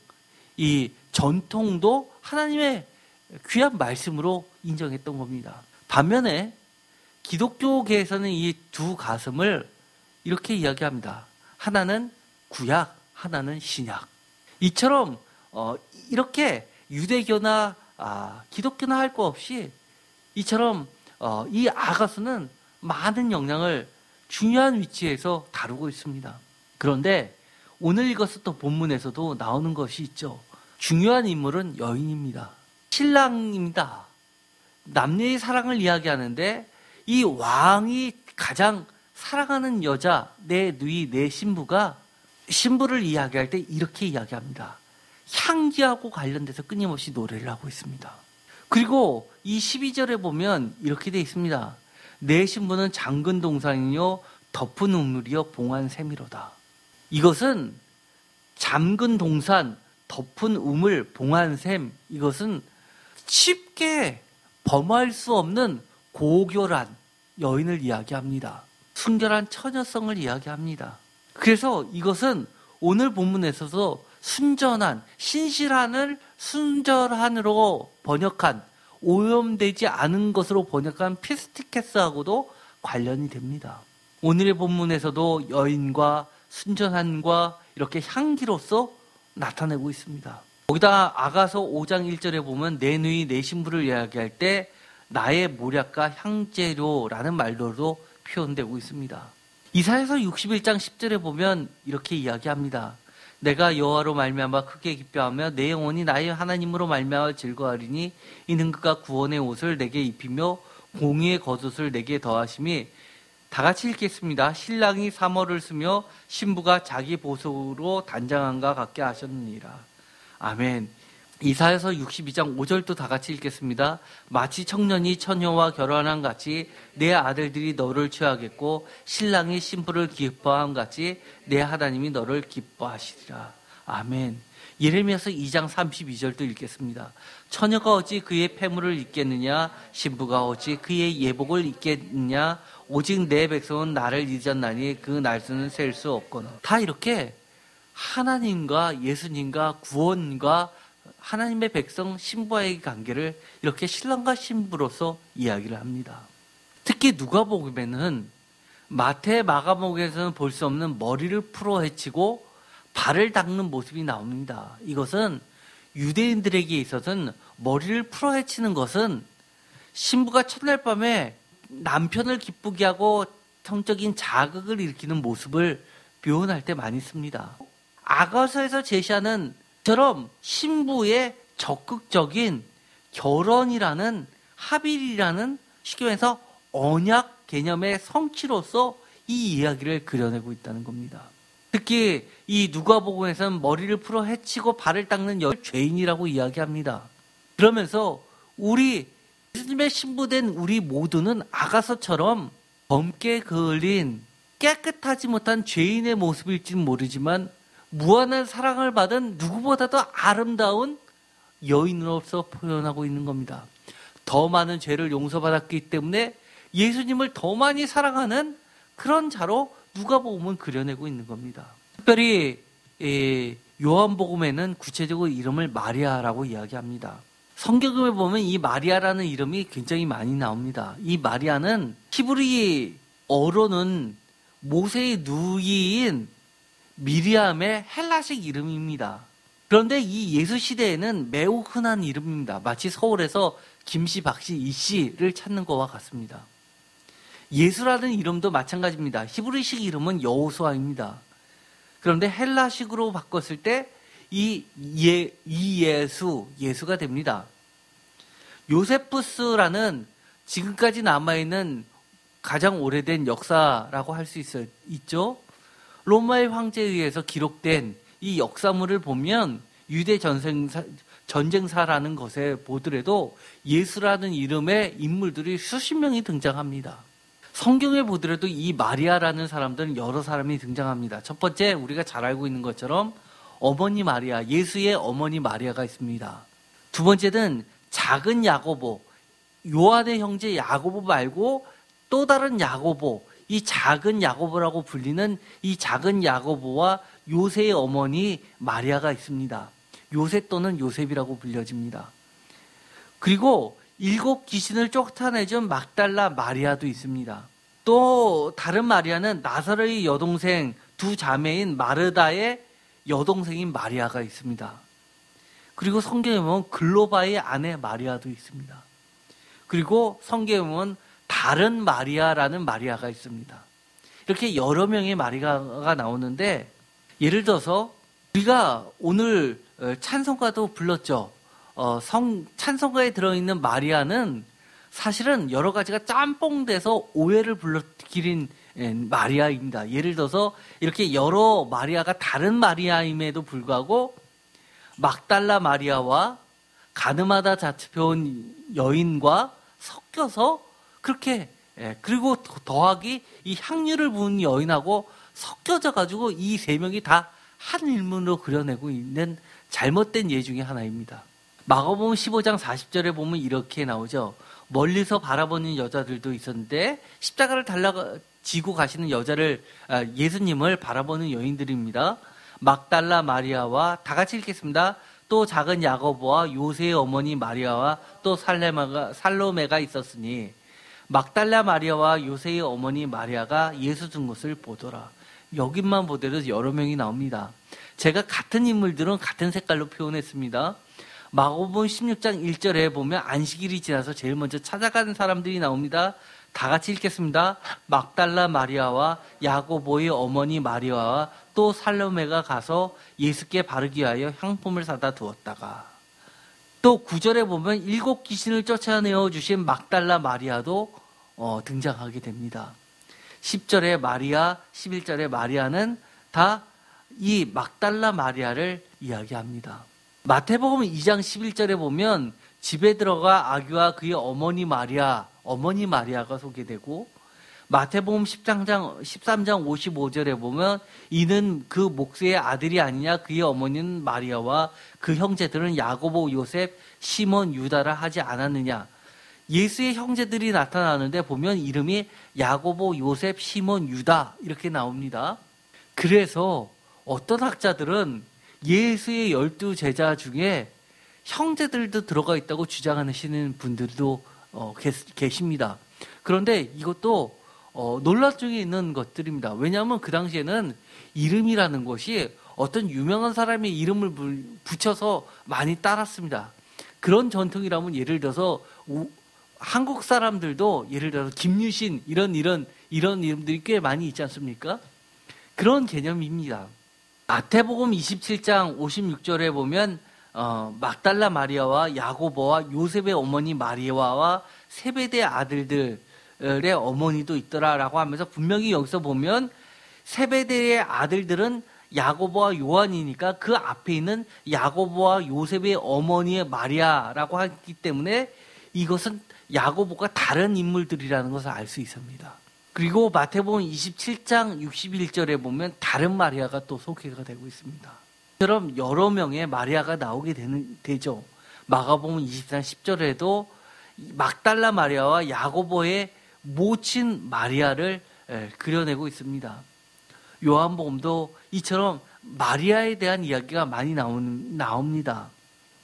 이 전통도 하나님의 귀한 말씀으로 인정했던 겁니다. 반면에 기독교계에서는 이 두 가슴을 이렇게 이야기합니다. 하나는 구약, 하나는 신약. 이처럼 이렇게 유대교나 기독교나 할 거 없이 이처럼 이 아가서는 많은 영향을 중요한 위치에서 다루고 있습니다. 그런데 오늘 읽었었던 본문에서도 나오는 것이 있죠. 중요한 인물은 여인입니다. 신랑입니다. 남녀의 사랑을 이야기하는데 이 왕이 가장 사랑하는 여자, 내 누이, 내 신부가 신부를 이야기할 때 이렇게 이야기합니다. 향기하고 관련돼서 끊임없이 노래를 하고 있습니다. 그리고 이 12절에 보면 이렇게 되어 있습니다. 내 신부는 장근 동산이요 덮은 우물이요 봉한 샘이로다. 이것은 잠근 동산, 덮은 우물, 봉한 샘, 이것은 쉽게 범할 수 없는 고결한 여인을 이야기합니다. 순결한 처녀성을 이야기합니다. 그래서 이것은 오늘 본문에서도 순전한, 신실한을 순절한으로 번역한, 오염되지 않은 것으로 번역한 피스티케스하고도 관련이 됩니다. 오늘의 본문에서도 여인과 순전함과 이렇게 향기로서 나타내고 있습니다. 거기다 아가서 5장 1절에 보면 내 누이 내 신부를 이야기할 때 나의 모략과 향재료라는 말로도 표현되고 있습니다. 이사야서 61장 10절에 보면 이렇게 이야기합니다. 내가 여호와로 말미암아 크게 기뻐하며 내 영혼이 나의 하나님으로 말미암아 즐거워하리니 이는 그가 구원의 옷을 내게 입히며 공의의 겉옷을 내게 더하심이. 다 같이 읽겠습니다. 신랑이 사모를 쓰며 신부가 자기 보석으로 단장함과 같게 하셨느니라. 아멘. 이사야서 62장 5절도 다 같이 읽겠습니다. 마치 청년이 처녀와 결혼한 같이 내 아들들이 너를 취하겠고 신랑이 신부를 기뻐함 같이 내 하나님이 너를 기뻐하시리라. 아멘. 예레미야서 2장 32절도 읽겠습니다. 처녀가 어찌 그의 패물을 입겠느냐, 신부가 어찌 그의 예복을 입겠느냐, 오직 내 백성은 나를 잊었나니 그 날수는 셀 수 없거늘. 다 이렇게 하나님과 예수님과 구원과 하나님의 백성 신부와의 관계를 이렇게 신랑과 신부로서 이야기를 합니다. 특히 누가복음에는 마태, 마가복음에서는 볼 수 없는 머리를 풀어 헤치고 발을 닦는 모습이 나옵니다. 이것은 유대인들에게 있어서는 머리를 풀어 헤치는 것은 신부가 첫날 밤에 남편을 기쁘게 하고 성적인 자극을 일으키는 모습을 표현할 때 많이 씁니다. 아가서에서 제시하는 처럼 신부의 적극적인 결혼이라는 합일이라는 쉽게 말해서 언약 개념의 성취로서 이 이야기를 그려내고 있다는 겁니다. 특히 이 누가복음에서는 머리를 풀어 헤치고 발을 닦는 여인을 죄인이라고 이야기합니다. 그러면서 우리 예수님의 신부된 우리 모두는 아가서처럼 검게 그을린 깨끗하지 못한 죄인의 모습일지는 모르지만 무한한 사랑을 받은 누구보다도 아름다운 여인으로서 표현하고 있는 겁니다. 더 많은 죄를 용서받았기 때문에 예수님을 더 많이 사랑하는 그런 자로 누가복음은 그려내고 있는 겁니다. 특별히 요한복음에는 구체적으로 이름을 마리아라고 이야기합니다. 성경에 보면 이 마리아라는 이름이 굉장히 많이 나옵니다. 이 마리아는 히브리어로는 모세의 누이인 미리암의 헬라식 이름입니다. 그런데 이 예수 시대에는 매우 흔한 이름입니다. 마치 서울에서 김씨, 박씨, 이씨를 찾는 것과 같습니다. 예수라는 이름도 마찬가지입니다. 히브리식 이름은 여호수아입니다. 그런데 헬라식으로 바꿨을 때 예수가 됩니다. 요세푸스라는 지금까지 남아있는 가장 오래된 역사라고 할 수 있죠. 로마의 황제에 의해서 기록된 이 역사물을 보면 유대 전쟁사라는 것에 보더라도 예수라는 이름의 인물들이 수십 명이 등장합니다. 성경에 보더라도 이 마리아라는 사람들은 여러 사람이 등장합니다. 첫 번째, 우리가 잘 알고 있는 것처럼 어머니 마리아, 예수의 어머니 마리아가 있습니다. 두 번째는 작은 야고보, 요한의 형제 야고보 말고 또 다른 야고보, 이 작은 야고보라고 불리는 이 작은 야고보와 요새의 어머니 마리아가 있습니다. 요새 또는 요셉이라고 불려집니다. 그리고 7 귀신을 쫓아내준 막달라 마리아도 있습니다. 또 다른 마리아는 나사로의 여동생 두 자매인 마르다의 여동생인 마리아가 있습니다. 그리고 성경에 보면 글로바의 아내 마리아도 있습니다. 그리고 성경에 보면 다른 마리아라는 마리아가 있습니다. 이렇게 여러 명의 마리아가 나오는데, 예를 들어서 우리가 오늘 찬송가도 불렀죠. 찬송가에 들어있는 마리아는 사실은 여러 가지가 짬뽕돼서 오해를 불러일으킨 마리아입니다. 예를 들어서 이렇게 여러 마리아가 다른 마리아임에도 불구하고 막달라 마리아와 가늠하다 잡혀온 여인과 섞여서 그렇게, 그리고 더하기 이 향유를 부은 여인하고 섞여져 가지고 이 세 명이 다 한 인물로 그려내고 있는 잘못된 예 중에 하나입니다. 마가복음 15장 40절에 보면 이렇게 나오죠. 멀리서 바라보는 여자들도 있었는데 십자가를 지고 가시는 예수님을 바라보는 여인들입니다. 막달라 마리아와 다 같이 읽겠습니다. 또 작은 야고보와 요새의 어머니 마리아와 또 살로메가 있었으니 막달라 마리아와 요새의 어머니 마리아가 예수 준 것을 보더라. 여기만 보더라도 여러 명이 나옵니다. 제가 같은 인물들은 같은 색깔로 표현했습니다. 마가복음 16장 1절에 보면 안식일이 지나서 제일 먼저 찾아가는 사람들이 나옵니다. 다 같이 읽겠습니다. 막달라 마리아와 야고보의 어머니 마리아와 또 살로메가 가서 예수께 바르기 위하여 향품을 사다 두었다가, 또 9절에 보면 7 귀신을 쫓아내어 주신 막달라 마리아도 등장하게 됩니다. 10절에 마리아, 11절에 마리아는 다 이 막달라 마리아를 이야기합니다. 마태복음 2장 11절에 보면 집에 들어가 아기와 그의 어머니 마리아가 소개되고, 마태복음 13장 55절에 보면 이는 그 목수의 아들이 아니냐, 그의 어머니는 마리아와 그 형제들은 야고보, 요셉, 시몬, 유다라 하지 않았느냐. 예수의 형제들이 나타나는데 보면 이름이 야고보, 요셉, 시몬, 유다 이렇게 나옵니다. 그래서 어떤 학자들은 예수의 12제자 중에 형제들도 들어가 있다고 주장하시는 분들도 계십니다. 그런데 이것도 논란 중에 있는 것들입니다. 왜냐하면 그 당시에는 이름이라는 것이 어떤 유명한 사람의 이름을 붙여서 많이 따랐습니다. 그런 전통이라면 예를 들어서 한국 사람들도 예를 들어서 김유신 이런 이름들이 꽤 많이 있지 않습니까? 그런 개념입니다. 마태복음 27장 56절에 보면 막달라 마리아와 야고보와 요셉의 어머니 마리아와 세베대 아들들의 어머니도 있더라라고 하면서 분명히 여기서 보면 세베대의 아들들은 야고보와 요한이니까 그 앞에 있는 야고보와 요셉의 어머니의 마리아라고 하기 때문에 이것은 야고보가 다른 인물들이라는 것을 알 수 있습니다. 그리고 마태복음 27장 61절에 보면 다른 마리아가 또 소개가 되고 있습니다. 처럼 여러 명의 마리아가 나오게 되죠. 마가복음 24장 10절에도 막달라 마리아와 야고보의 모친 마리아를 그려내고 있습니다. 요한복음도 이처럼 마리아에 대한 이야기가 많이 나옵니다.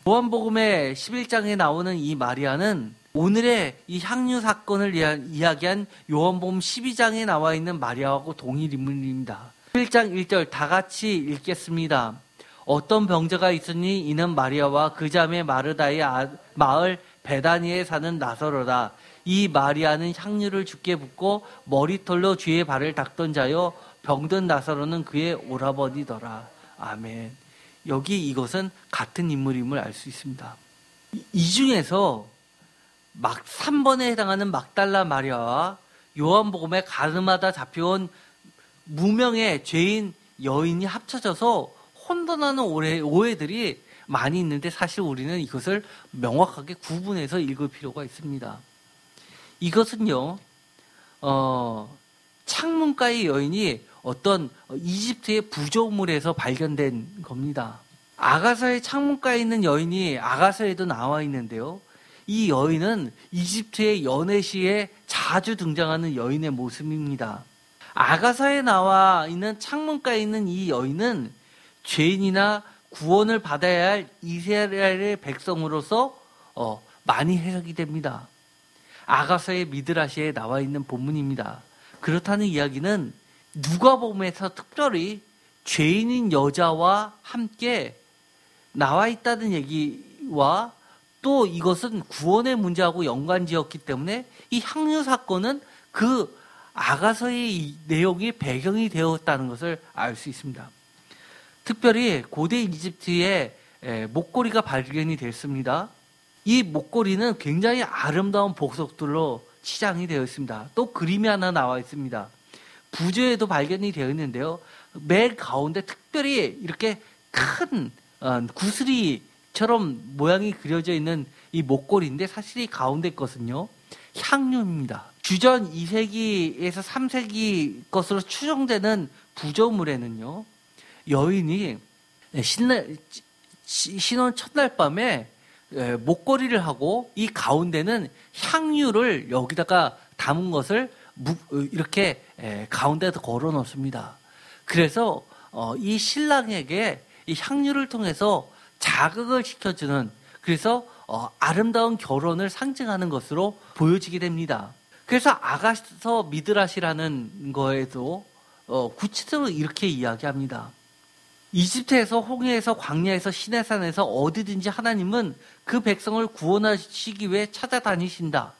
요한복음의 11장에 나오는 이 마리아는 오늘의 이 향유 사건을 이야기한 요한복음 12장에 나와 있는 마리아하고 동일 인물입니다. 11장 1절 다 같이 읽겠습니다. 어떤 병자가 있으니 이는 마리아와 그 자매 마르다의 마을 베다니에 사는 나사로다. 이 마리아는 향유를 주께 붓고 머리털로 주의 발을 닦던 자요, 병든 나사로는 그의 오라버니더라. 아멘. 여기 이것은 같은 인물임을 알 수 있습니다. 이 중에서 3번에 해당하는 막달라 마리아와 요한복음에 가늠하다 잡혀온 무명의 죄인 여인이 합쳐져서 혼돈하는 오해들이 많이 있는데 사실 우리는 이것을 명확하게 구분해서 읽을 필요가 있습니다. 이것은요, 창문가의 여인이 어떤 이집트의 부조물에서 발견된 겁니다. 아가서의 창문가에 있는 여인이 아가서에도 나와 있는데요. 이 여인은 이집트의 연애시에 자주 등장하는 여인의 모습입니다. 아가서에 나와 있는 창문가에 있는 이 여인은 죄인이나 구원을 받아야 할 이스라엘의 백성으로서 많이 해석이 됩니다. 아가서의 미드라시에 나와 있는 본문입니다. 그렇다는 이야기는 누가복음에서 특별히 죄인인 여자와 함께 나와 있다는 얘기와 또 이것은 구원의 문제하고 연관지었기 때문에 이 향유 사건은 그 아가서의 내용이 배경이 되었다는 것을 알 수 있습니다. 특별히 고대 이집트에 목걸이가 발견이 됐습니다. 이 목걸이는 굉장히 아름다운 보석들로 치장이 되어 있습니다. 또 그림이 하나 나와 있습니다. 부조에도 발견이 되어 있는데요. 맨 가운데 특별히 이렇게 큰 구슬이처럼 모양이 그려져 있는 이 목걸이인데 사실 이 가운데 것은요, 향유입니다. 주전 2세기에서 3세기 것으로 추정되는 부조물에는요, 여인이 신혼 첫날 밤에 목걸이를 하고 이 가운데는 향유를 여기다가 담은 것을 이렇게 가운데에다 걸어 놓습니다. 그래서 이 신랑에게 이 향유를 통해서 자극을 시켜주는, 그래서 아름다운 결혼을 상징하는 것으로 보여지게 됩니다. 그래서 아가서 미드라시라는 거에도 구체적으로 이렇게 이야기합니다. 이집트에서, 홍해에서, 광야에서, 시내산에서 어디든지 하나님은 그 백성을 구원하시기 위해 찾아다니신다.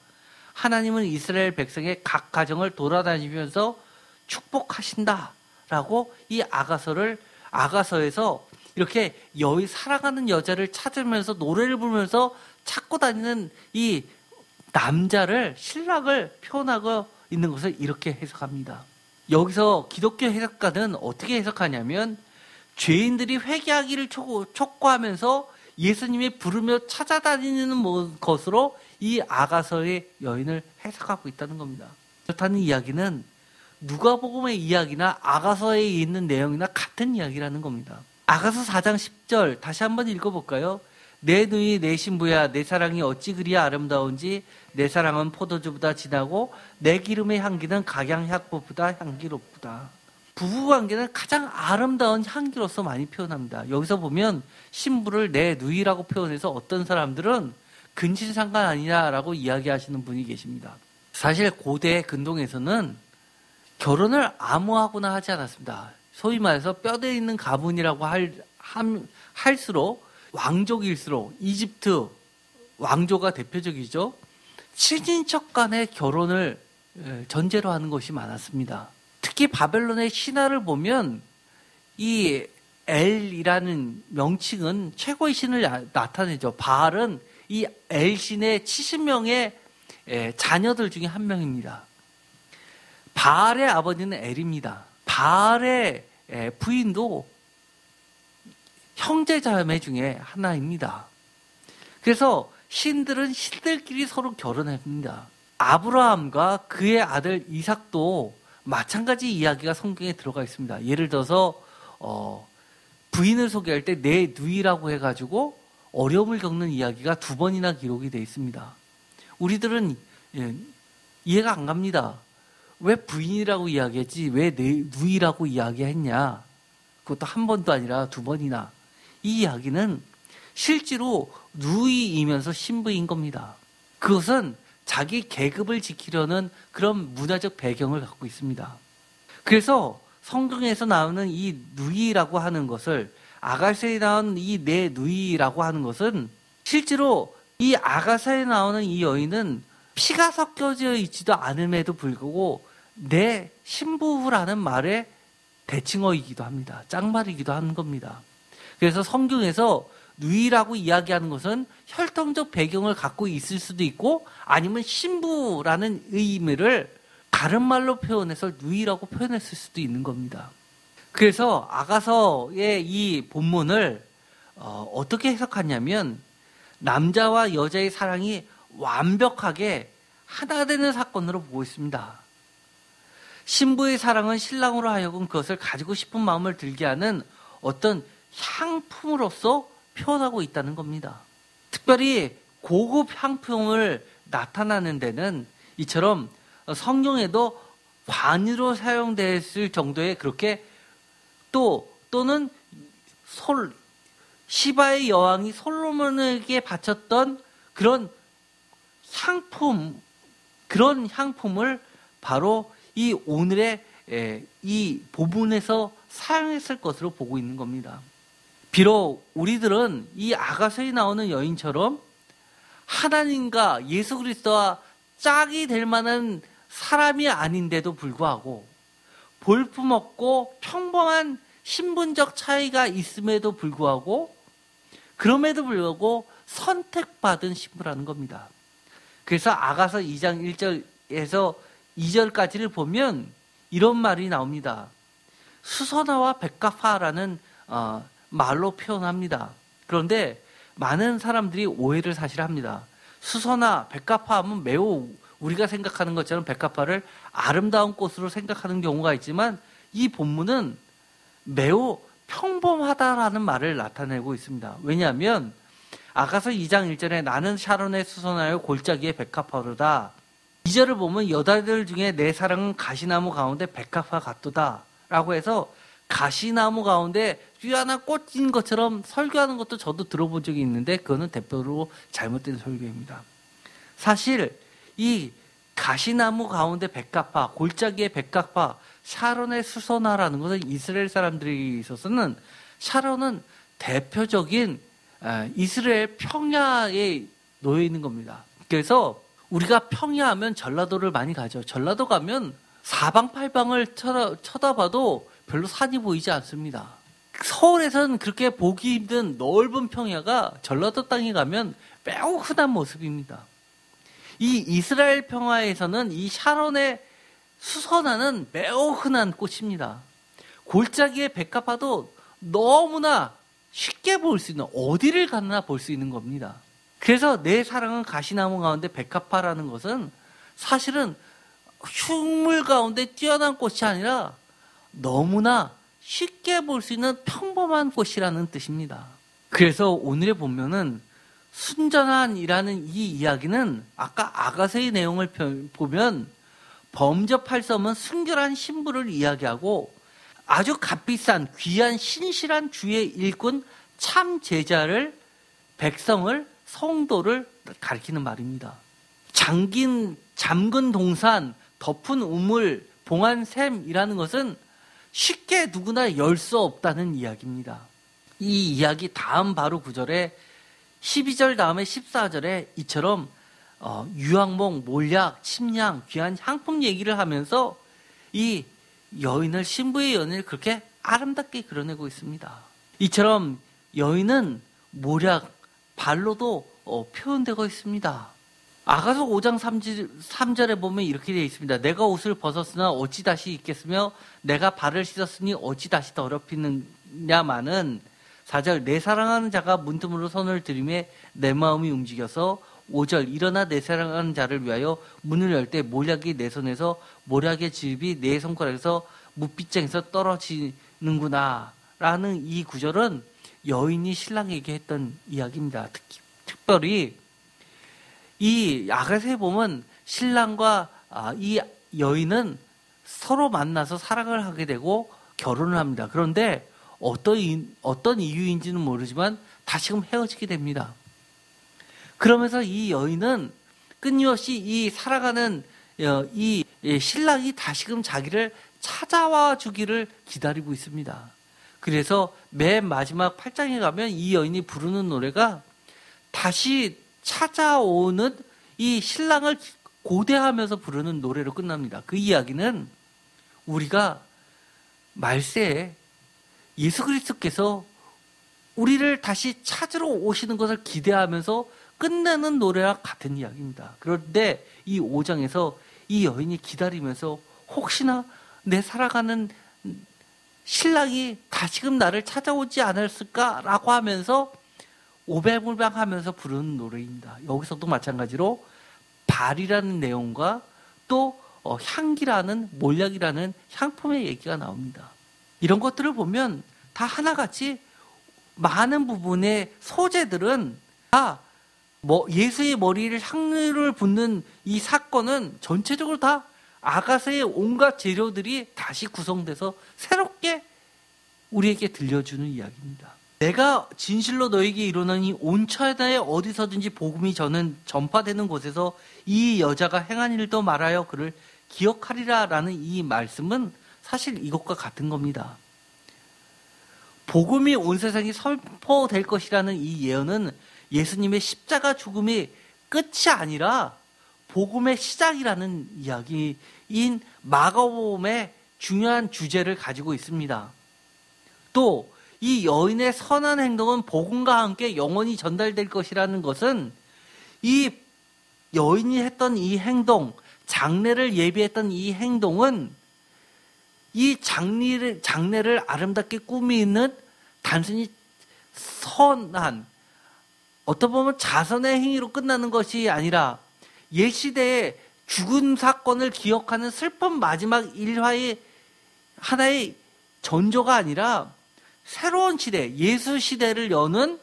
하나님은 이스라엘 백성의 각 가정을 돌아다니면서 축복하신다. 라고 이 아가서에서 이렇게 사랑하는 여자를 찾으면서 노래를 부르면서 찾고 다니는 이 남자를, 신랑을 표현하고 있는 것을 이렇게 해석합니다. 여기서 기독교 해석가는 어떻게 해석하냐면, 죄인들이 회개하기를 촉구하면서 예수님이 부르며 찾아다니는 것으로 이 아가서의 여인을 해석하고 있다는 겁니다. 그렇다는 이야기는 누가복음의 이야기나 아가서에 있는 내용이나 같은 이야기라는 겁니다. 아가서 4장 10절 다시 한번 읽어볼까요? 내 누이 내 신부야, 내 사랑이 어찌 그리 아름다운지, 내 사랑은 포도주보다 진하고 내 기름의 향기는 각양향보보다 향기롭다. 부부관계는 가장 아름다운 향기로서 많이 표현합니다. 여기서 보면 신부를 내 누이라고 표현해서 어떤 사람들은 근친상간 아니냐라고 이야기하시는 분이 계십니다. 사실 고대 근동에서는 결혼을 아무하고나 하지 않았습니다. 소위 말해서 뼈대 있는 가문이라고 할수록, 왕족일수록, 이집트 왕조가 대표적이죠. 친인척 간의 결혼을 전제로 하는 것이 많았습니다. 특히 바벨론의 신화를 보면 이 엘이라는 명칭은 최고의 신을 나타내죠. 바알은 이 엘신의 70명의 자녀들 중에 한 명입니다. 바알의 아버지는 엘입니다. 바알의 부인도 형제자매 중에 하나입니다. 그래서 신들은 신들끼리 서로 결혼합니다. 아브라함과 그의 아들 이삭도 마찬가지 이야기가 성경에 들어가 있습니다. 예를 들어서 부인을 소개할 때 내 누이라고 해가지고 어려움을 겪는 이야기가 2번이나 기록이 되어 있습니다. 우리들은 이해가 안 갑니다. 왜 부인이라고 이야기했지 왜 내 누이라고 이야기했냐. 그것도 1번도 아니라 2번이나. 이 이야기는 실제로 누이이면서 신부인 겁니다. 그것은 자기 계급을 지키려는 그런 문화적 배경을 갖고 있습니다. 그래서 성경에서 나오는 이 누이라고 하는 것을, 아가서에 나오는 이 내 누이라고 하는 것은 실제로 이 아가서에 나오는 이 여인은 피가 섞여져 있지도 않음에도 불구하고 내 신부라는 말의 대칭어이기도 합니다. 짝말이기도 하는 겁니다. 그래서 성경에서 누이라고 이야기하는 것은 혈통적 배경을 갖고 있을 수도 있고, 아니면 신부라는 의미를 다른 말로 표현해서 누이라고 표현했을 수도 있는 겁니다. 그래서 아가서의 이 본문을 어떻게 해석하냐면, 남자와 여자의 사랑이 완벽하게 하나 되는 사건으로 보고 있습니다. 신부의 사랑은 신랑으로 하여금 그것을 가지고 싶은 마음을 들게 하는 어떤 향품으로서 표현하고 있다는 겁니다. 특별히 고급 향품을 나타나는 데는 이처럼 성경에도 관유로 사용됐을 정도의, 그렇게 또는 시바의 여왕이 솔로몬에게 바쳤던 그런 향품을 바로 이 오늘의 이 본문에서 사용했을 것으로 보고 있는 겁니다. 비록 우리들은 이 아가서에 나오는 여인처럼 하나님과 예수 그리스도와 짝이 될 만한 사람이 아닌데도 불구하고, 볼품없고 평범한 신분적 차이가 있음에도 불구하고, 그럼에도 불구하고 선택받은 신부라는 겁니다. 그래서 아가서 2장 1절에서 2절까지를 보면 이런 말이 나옵니다. 수선화와 백합화라는 말로 표현합니다. 그런데 많은 사람들이 오해를 사실 합니다. 수선화, 백합화 하면 매우 우리가 생각하는 것처럼 백합화를 아름다운 꽃으로 생각하는 경우가 있지만, 이 본문은 매우 평범하다라는 말을 나타내고 있습니다. 왜냐하면 아가서 2장 1절에 나는 샤론에 수선하여 골짜기에 백합화로다. 2절을 보면 여자들 중에 내 사랑은 가시나무 가운데 백합화 같도다 라고 해서 가시나무 가운데 뛰어난 꽃인 것처럼 설교하는 것도 저도 들어본 적이 있는데 그거는 대표로 잘못된 설교입니다. 사실 이 가시나무 가운데 백합화, 골짜기의 백합화, 샤론의 수선화라는 것은 이스라엘 사람들이 있어서는 샤론은 대표적인 이스라엘 평야에 놓여 있는 겁니다. 그래서 우리가 평야하면 전라도를 많이 가죠. 전라도 가면 사방팔방을 쳐다봐도 별로 산이 보이지 않습니다. 서울에서는 그렇게 보기 힘든 넓은 평야가 전라도 땅에 가면 매우 흔한 모습입니다. 이 이스라엘 평야에서는 이 샤론의 수선화는 매우 흔한 꽃입니다. 골짜기의 백합화도 너무나 쉽게 볼 수 있는, 어디를 가나 볼 수 있는 겁니다. 그래서 내 사랑은 가시나무 가운데 백합화라는 것은 사실은 흉물 가운데 뛰어난 꽃이 아니라 너무나 쉽게 볼 수 있는 평범한 꽃이라는 뜻입니다. 그래서 오늘의 본문은 순전한이라는 이 이야기는 아까 아가서의 내용을 보면 범접할 수 없는 순결한 신부를 이야기하고 아주 값비싼 귀한 신실한 주의 일꾼 참 제자를, 백성을, 성도를 가리키는 말입니다. 잠근 동산, 덮은 우물, 봉한 샘이라는 것은 쉽게 누구나 열 수 없다는 이야기입니다. 이 이야기 다음 바로 9절에 12절 다음에 14절에 이처럼 유황목, 몰약, 침량, 귀한 향품 얘기를 하면서 이 여인을, 신부의 여인을 그렇게 아름답게 그려내고 있습니다. 이처럼 여인은 몰약, 발로도 표현되고 있습니다. 아가서 5장 3절에 보면 이렇게 되어 있습니다. 내가 옷을 벗었으나 어찌 다시 입겠으며 내가 발을 씻었으니 어찌 다시 더럽히느냐마는 4절 내 사랑하는 자가 문틈으로 손을 들이매 내 마음이 움직여서 5절 일어나 내 사랑하는 자를 위하여 문을 열 때 몰약이 내 손에서 몰약의 질비 내 손가락에서 무빗장에서 떨어지는구나 라는 이 구절은 여인이 신랑에게 했던 이야기입니다. 특별히 이 아가서에 보면 신랑과 이 여인은 서로 만나서 사랑을 하게 되고 결혼을 합니다. 그런데 어떤 이유인지는 모르지만 다시금 헤어지게 됩니다. 그러면서 이 여인은 끊임없이 이 살아가는 이 신랑이 다시금 자기를 찾아와 주기를 기다리고 있습니다. 그래서 맨 마지막 8장에 가면 이 여인이 부르는 노래가 다시 찾아오는 이 신랑을 고대하면서 부르는 노래로 끝납니다. 그 이야기는 우리가 말세에 예수 그리스도께서 우리를 다시 찾으러 오시는 것을 기대하면서 끝내는 노래와 같은 이야기입니다. 그런데 이 5장에서 이 여인이 기다리면서 혹시나 내 살아가는 신랑이 다시금 나를 찾아오지 않았을까라고 하면서 오배불방하면서 부르는 노래입니다. 여기서도 마찬가지로 발이라는 내용과 또 향기라는, 몰약이라는 향품의 얘기가 나옵니다. 이런 것들을 보면 다 하나같이 많은 부분의 소재들은 다 예수의 머리를 향유를 붓는 이 사건은 전체적으로 다 아가서의 온갖 재료들이 다시 구성돼서 새롭게 우리에게 들려주는 이야기입니다. 내가 진실로 너에게 이르노니 온 천하에 어디서든지 복음이 전파되는 곳에서 이 여자가 행한 일도 말하여 그를 기억하리라 라는 이 말씀은 사실 이것과 같은 겁니다. 복음이 온 세상에 선포될 것이라는 이 예언은 예수님의 십자가 죽음이 끝이 아니라 복음의 시작이라는 이야기인 마가복음의 중요한 주제를 가지고 있습니다. 또 이 여인의 선한 행동은 복음과 함께 영원히 전달될 것이라는 것은 이 여인이 했던 이 행동, 장례를 예비했던 이 행동은 이 장례를 아름답게 꾸미는 단순히 선한, 어떻게 보면 자선의 행위로 끝나는 것이 아니라 옛시대의 죽은 사건을 기억하는 슬픈 마지막 일화의 하나의 전조가 아니라 새로운 시대, 예수 시대를 여는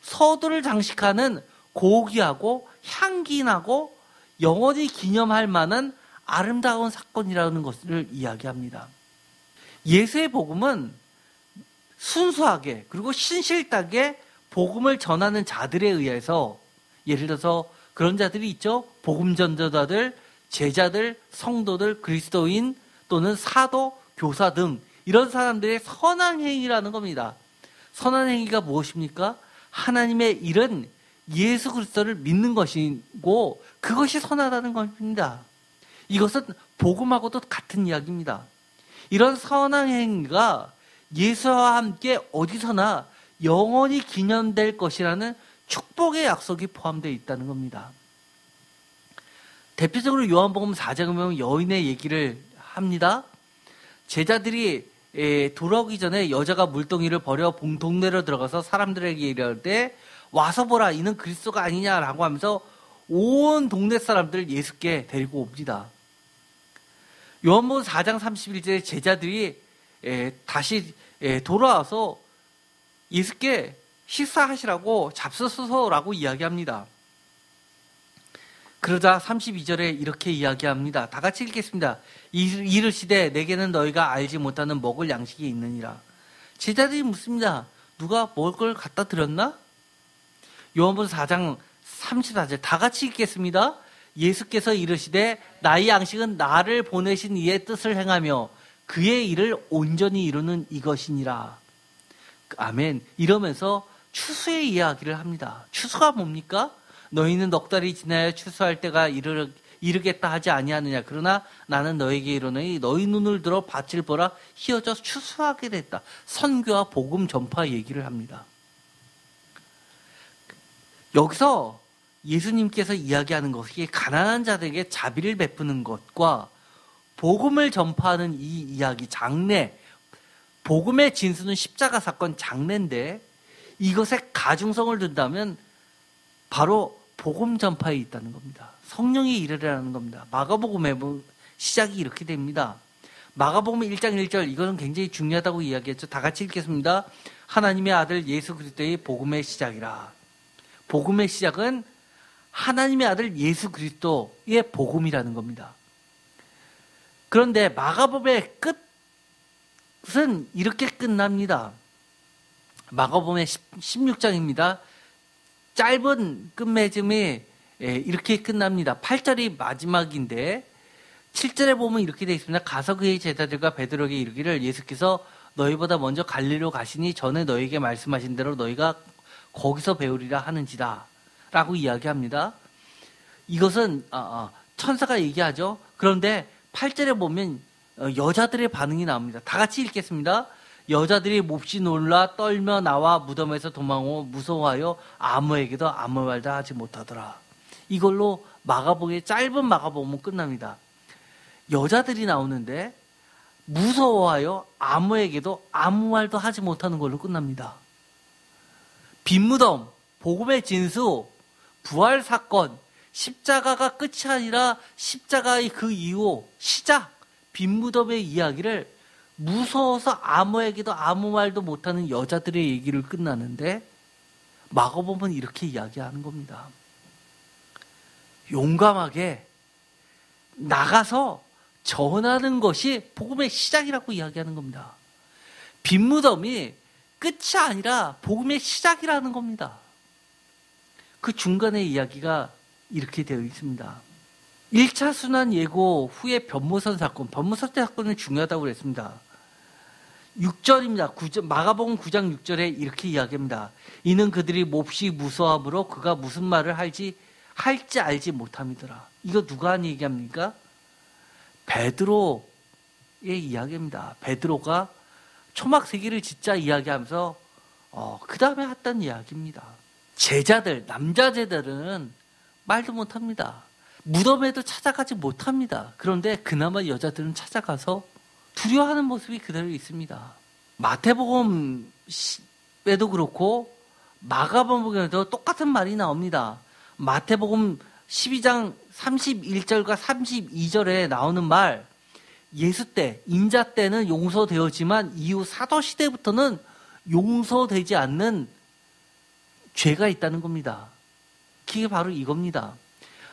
서두를 장식하는 고귀하고 향기나고 영원히 기념할 만한 아름다운 사건이라는 것을 이야기합니다. 예수의 복음은 순수하게 그리고 신실하게 복음을 전하는 자들에 의해서, 예를 들어서 그런 자들이 있죠. 복음 전도자들, 제자들, 성도들, 그리스도인 또는 사도, 교사 등 이런 사람들의 선한 행위라는 겁니다. 선한 행위가 무엇입니까? 하나님의 일은 예수 그리스도를 믿는 것이고 그것이 선하다는 것입니다. 이것은 복음하고도 같은 이야기입니다. 이런 선한 행위가 예수와 함께 어디서나 영원히 기념될 것이라는 축복의 약속이 포함되어 있다는 겁니다. 대표적으로 요한복음 4장에 보면 여인의 얘기를 합니다. 제자들이 돌아오기 전에 여자가 물동이를 버려 동네로 들어가서 사람들에게 이럴 때 와서 보라, 이는 그리스도가 아니냐라고 하면서 온 동네 사람들을 예수께 데리고 옵니다. 요한복음 4장 31절에 제자들이 다시 돌아와서 예수께 식사하시라고 잡수소서라고 이야기합니다. 그러자 32절에 이렇게 이야기합니다. 다 같이 읽겠습니다. 이르시되 내게는 너희가 알지 못하는 먹을 양식이 있느니라. 제자들이 묻습니다. 누가 먹을 걸 갖다 드렸나? 요한복음 4장 34절 다 같이 읽겠습니다. 예수께서 이르시되 나의 양식은 나를 보내신 이의 뜻을 행하며 그의 일을 온전히 이루는 이것이니라. 아멘. 이러면서 추수의 이야기를 합니다. 추수가 뭡니까? 너희는 넉 달이 지나야 추수할 때가 이르겠다 하지 아니하느냐. 그러나 나는 너에게 이르노니 너희 눈을 들어 밭을 보라 희어져 추수하게 됐다. 선교와 복음 전파 얘기를 합니다. 여기서 예수님께서 이야기하는 것이 가난한 자들에게 자비를 베푸는 것과 복음을 전파하는 이 이야기, 장례, 복음의 진수는 십자가 사건 장례인데 이것에 가중성을 둔다면 바로 복음 전파에 있다는 겁니다. 성령의 일이라는 겁니다. 마가복음의 시작이 이렇게 됩니다. 마가복음 1장 1절, 이것은 굉장히 중요하다고 이야기했죠. 다 같이 읽겠습니다. 하나님의 아들 예수 그리스도의 복음의 시작이라. 복음의 시작은 하나님의 아들 예수 그리스도의 복음이라는 겁니다. 그런데 마가복음의 끝은 이렇게 끝납니다. 마가복음의 16장입니다. 짧은 끝맺음이 이렇게 끝납니다. 8절이 마지막인데 7절에 보면 이렇게 되어 있습니다. 가서 그의 제자들과 베드로에게 이르기를 예수께서 너희보다 먼저 갈릴리로 가시니 전에 너희에게 말씀하신 대로 너희가 거기서 배우리라 하는지라 라고 이야기합니다. 이것은 천사가 얘기하죠. 그런데 8절에 보면 여자들의 반응이 나옵니다. 다 같이 읽겠습니다. 여자들이 몹시 놀라 떨며 나와 무덤에서 도망하고 무서워하여 아무에게도 아무 말도 하지 못하더라. 이걸로 마가복음의 짧은 마가복음은 끝납니다. 여자들이 나오는데 무서워하여 아무에게도 아무 말도 하지 못하는 걸로 끝납니다. 빈무덤, 복음의 진수, 부활 사건, 십자가가 끝이 아니라 십자가의 그 이후 시작, 빈무덤의 이야기를 무서워서 아무에게도 아무 말도 못하는 여자들의 얘기를 끝나는데 마가복음은 이렇게 이야기하는 겁니다. 용감하게 나가서 전하는 것이 복음의 시작이라고 이야기하는 겁니다. 빈무덤이 끝이 아니라 복음의 시작이라는 겁니다. 그 중간의 이야기가 이렇게 되어 있습니다. 1차 순환 예고 후에 변모선 사건, 변모선 사건은 중요하다고 그랬습니다. 6절입니다. 마가복음 9장 6절에 이렇게 이야기합니다. 이는 그들이 몹시 무서워함으로 그가 무슨 말을 할지 알지 못함이더라. 이거 누가 한 얘기합니까? 베드로의 이야기입니다. 베드로가 초막 세 개를 짓자 이야기하면서 그 다음에 했던 이야기입니다. 제자들, 남자 제자들은 말도 못합니다. 무덤에도 찾아가지 못합니다. 그런데 그나마 여자들은 찾아가서 두려워하는 모습이 그대로 있습니다. 마태복음에도 그렇고 마가복음에도 똑같은 말이 나옵니다. 마태복음 12장 31절과 32절에 나오는 말, 예수 때, 인자 때는 용서되었지만 이후 사도시대부터는 용서되지 않는 죄가 있다는 겁니다. 그게 바로 이겁니다.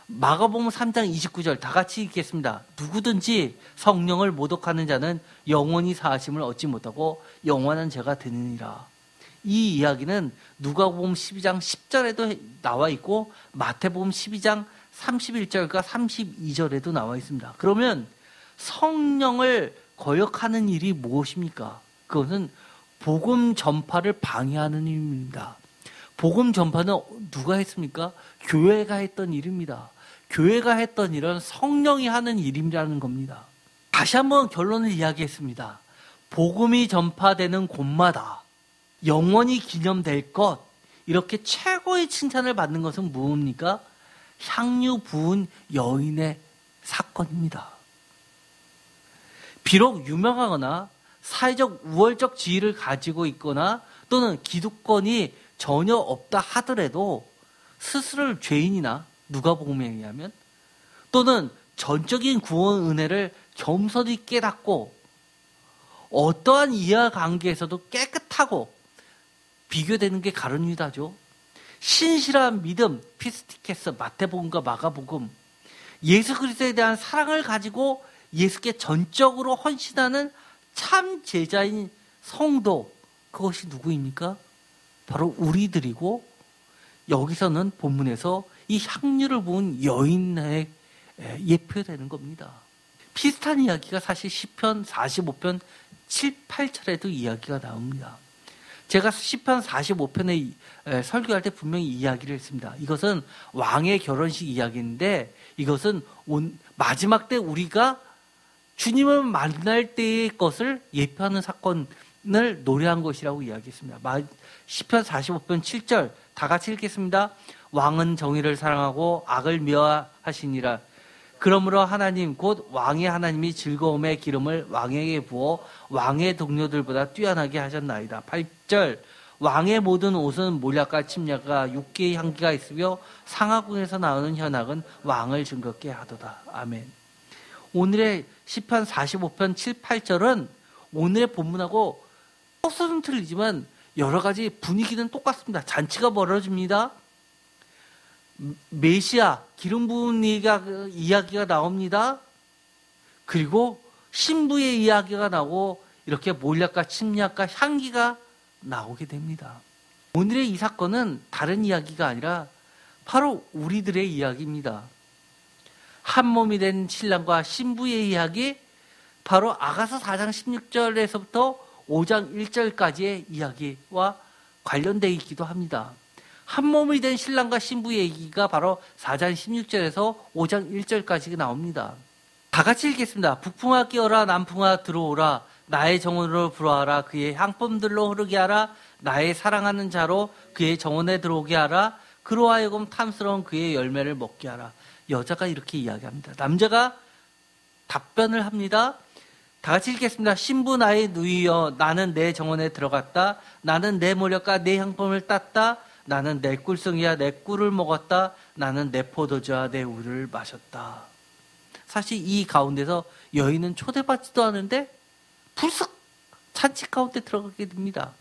마가복음 3장 29절 다 같이 읽겠습니다. 누구든지 성령을 모독하는 자는 영원히 사하심을 얻지 못하고 영원한 죄가 되느니라. 이 이야기는 누가복음 12장 10절에도 나와 있고 마태복음 12장 31절과 32절에도 나와 있습니다. 그러면 성령을 거역하는 일이 무엇입니까? 그것은 복음 전파를 방해하는 일입니다. 복음 전파는 누가 했습니까? 교회가 했던 일입니다. 교회가 했던 일은 성령이 하는 일이라는 겁니다. 다시 한번 결론을 이야기했습니다. 복음이 전파되는 곳마다 영원히 기념될 것, 이렇게 최고의 칭찬을 받는 것은 무엇입니까? 향유 부은 여인의 사건입니다. 비록 유명하거나 사회적 우월적 지위를 가지고 있거나 또는 기득권이 전혀 없다 하더라도 스스로를 죄인이나 누가복음에 의하면 또는 전적인 구원 은혜를 겸손히 깨닫고 어떠한 이해관계에서도 깨끗하고 비교되는 게 가룟 유다죠. 신실한 믿음, 피스티케스, 마태복음과 마가복음, 예수 그리스도에 대한 사랑을 가지고 예수께 전적으로 헌신하는 참 제자인 성도, 그것이 누구입니까? 바로 우리들이고, 여기서는 본문에서 이 향유를 부은 여인에 예표되는 겁니다. 비슷한 이야기가 사실 시편 45편 7, 8절에도 이야기가 나옵니다. 제가 시편 45편에 설교할 때 분명히 이야기를 했습니다. 이것은 왕의 결혼식 이야기인데 이것은 마지막 때 우리가 주님을 만날 때의 것을 예표하는 사건을 노래한 것이라고 이야기했습니다. 시편 45편 7절 다 같이 읽겠습니다. 왕은 정의를 사랑하고 악을 미워하시니라. 그러므로 하나님 곧 왕의 하나님이 즐거움의 기름을 왕에게 부어 왕의 동료들보다 뛰어나게 하셨나이다. 8절 왕의 모든 옷은 몰약과 침략과 육개의 향기가 있으며 상하궁에서 나오는 현악은 왕을 즐겁게 하도다. 아멘. 오늘의 시편 45편 7, 8절은 오늘의 본문하고 소스는 틀리지만 여러 가지 분위기는 똑같습니다. 잔치가 벌어집니다. 메시아, 기름 부은 이야기가 나옵니다. 그리고 신부의 이야기가 나오고 이렇게 몰약과 침략과 향기가 나오게 됩니다. 오늘의 이 사건은 다른 이야기가 아니라 바로 우리들의 이야기입니다. 한 몸이 된 신랑과 신부의 이야기, 바로 아가서 4장 16절에서부터 5장 1절까지의 이야기와 관련되어 있기도 합니다. 한 몸이 된 신랑과 신부의 얘기가 바로 4장 16절에서 5장 1절까지 나옵니다. 다 같이 읽겠습니다. 북풍아 끼어라, 남풍아 들어오라, 나의 정원으로 불어와라, 그의 향품들로 흐르게 하라, 나의 사랑하는 자로 그의 정원에 들어오게 하라, 그로 하여금 탐스러운 그의 열매를 먹게 하라. 여자가 이렇게 이야기합니다. 남자가 답변을 합니다. 다 같이 읽겠습니다. 신부 나의 누이여, 나는 내 정원에 들어갔다. 나는 내 모략과 내 향품을 땄다. 나는 내 꿀송이야 내 꿀을 먹었다. 나는 내 포도주와 내 우유를 마셨다. 사실 이 가운데서 여인은 초대받지도 않은데 불쑥 잔치 가운데 들어가게 됩니다.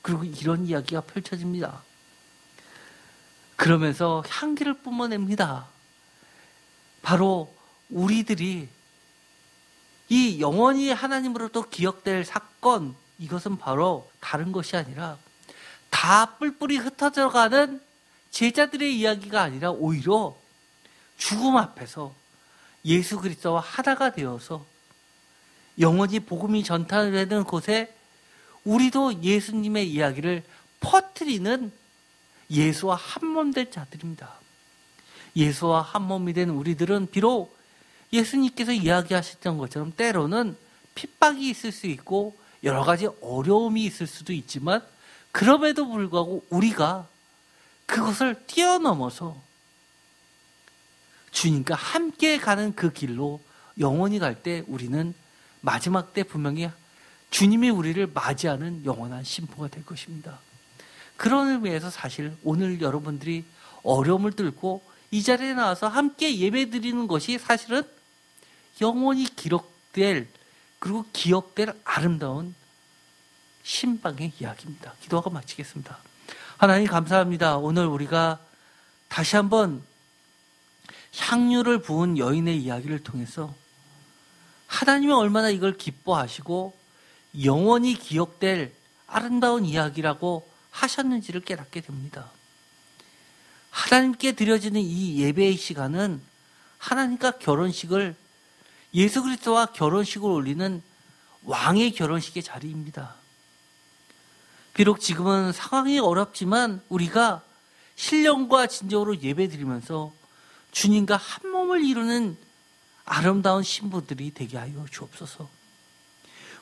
그리고 이런 이야기가 펼쳐집니다. 그러면서 향기를 뿜어냅니다. 바로 우리들이 이 영원히 하나님으로부터 기억될 사건, 이것은 바로 다른 것이 아니라 다 뿔뿔이 흩어져가는 제자들의 이야기가 아니라 오히려 죽음 앞에서 예수 그리스도와 하나가 되어서 영원히 복음이 전달되는 곳에 우리도 예수님의 이야기를 퍼뜨리는 예수와 한몸 된 자들입니다. 예수와 한몸이 된 우리들은 비록 예수님께서 이야기하셨던 것처럼 때로는 핍박이 있을 수 있고 여러 가지 어려움이 있을 수도 있지만 그럼에도 불구하고 우리가 그것을 뛰어넘어서 주님과 함께 가는 그 길로 영원히 갈 때 우리는 마지막 때 분명히 주님이 우리를 맞이하는 영원한 심포가 될 것입니다. 그런 의미에서 사실 오늘 여러분들이 어려움을 뚫고 이 자리에 나와서 함께 예배 드리는 것이 사실은 영원히 기록될 그리고 기억될 아름다운 신방의 이야기입니다. 기도하고 마치겠습니다. 하나님 감사합니다. 오늘 우리가 다시 한번 향유를 부은 여인의 이야기를 통해서 하나님이 얼마나 이걸 기뻐하시고 영원히 기억될 아름다운 이야기라고 하셨는지를 깨닫게 됩니다. 하나님께 드려지는 이 예배의 시간은 하나님과 결혼식을, 예수 그리스도와 결혼식을 올리는 왕의 결혼식의 자리입니다. 비록 지금은 상황이 어렵지만 우리가 신령과 진정으로 예배드리면서 주님과 한 몸을 이루는 아름다운 신부들이 되게 하여 주옵소서.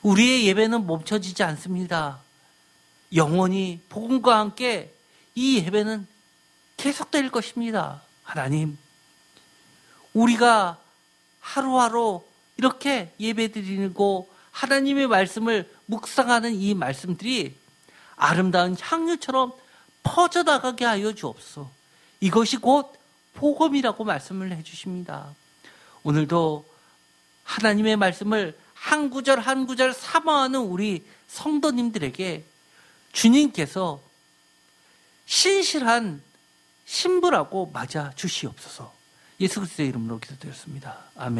우리의 예배는 멈춰지지 않습니다. 영원히 복음과 함께 이 예배는 계속될 것입니다. 하나님, 우리가 하루하루 이렇게 예배드리고 하나님의 말씀을 묵상하는 이 말씀들이 아름다운 향유처럼 퍼져나가게 하여 주옵소서. 이것이 곧 복음이라고 말씀을 해주십니다. 오늘도 하나님의 말씀을 한 구절 한 구절 사모하는 우리 성도님들에게 주님께서 신실한 신부라고 맞아 주시옵소서. 예수 그리스도의 이름으로 기도드렸습니다. 아멘.